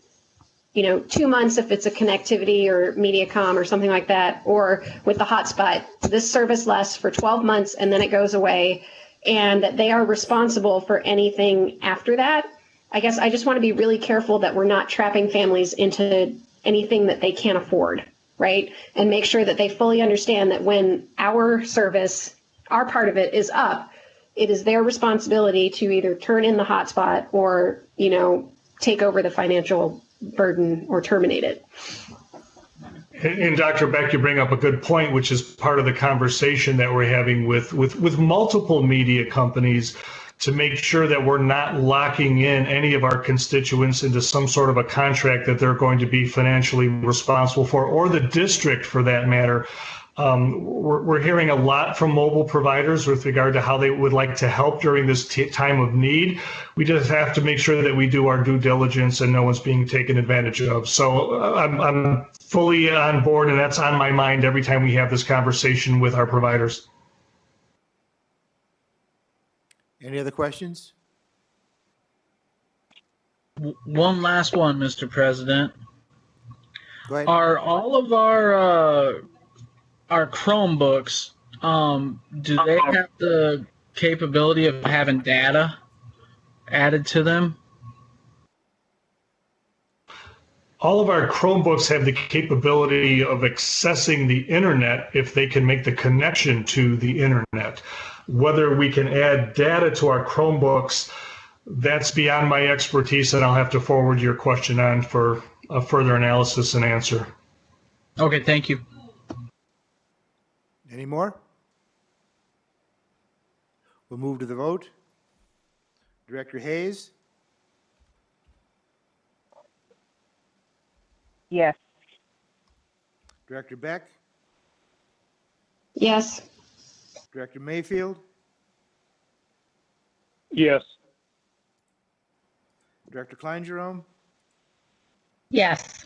2 months if it's a connectivity or MediaCom or something like that, or with the hotspot, this service lasts for 12 months and then it goes away, and that they are responsible for anything after that. I guess I just want to be really careful that we're not trapping families into anything that they can't afford, right? And make sure that they fully understand that when our service, our part of it is up, it is their responsibility to either turn in the hotspot or, take over the financial burden or terminate it. And Dr. Beck, you bring up a good point, which is part of the conversation that we're having with multiple media companies to make sure that we're not locking in any of our constituents into some sort of a contract that they're going to be financially responsible for, or the district for that matter. We're hearing a lot from mobile providers with regard to how they would like to help during this time of need. We just have to make sure that we do our due diligence and no one's being taken advantage of. So I'm fully on board, and that's on my mind every time we have this conversation with our providers. Any other questions? One last one, Mr. President. Go ahead. Are all of our Chromebooks, do they have the capability of having data added to them? All of our Chromebooks have the capability of accessing the internet if they can make the connection to the internet. Whether we can add data to our Chromebooks, that's beyond my expertise, and I'll have to forward your question on for a further analysis and answer. Okay, thank you. Any more? We'll move to the vote. Director Hayes? Yes. Director Beck? Yes. Director Mayfield? Yes. Director Klein-Jerome? Yes.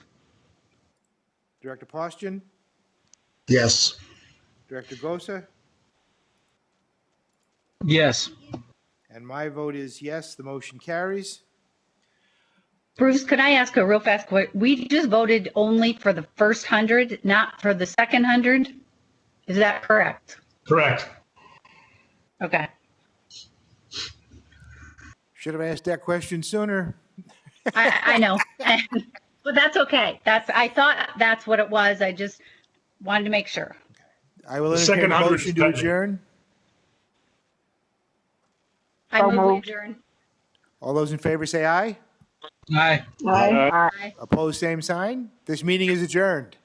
Director Postian? Yes. Director Gosa? Yes. And my vote is yes, the motion carries. Bruce, could I ask a real fast question? We just voted only for the first 100, not for the second 100? Is that correct? Correct. Okay. Should have asked that question sooner. I know. But that's okay. I thought that's what it was. I just wanted to make sure. I will The entertain second a 100 motion is to pending. adjourn. I So move we moved. adjourn. All those in favor say aye. Aye. Aye. Aye. Opposed, same sign. This meeting is adjourned.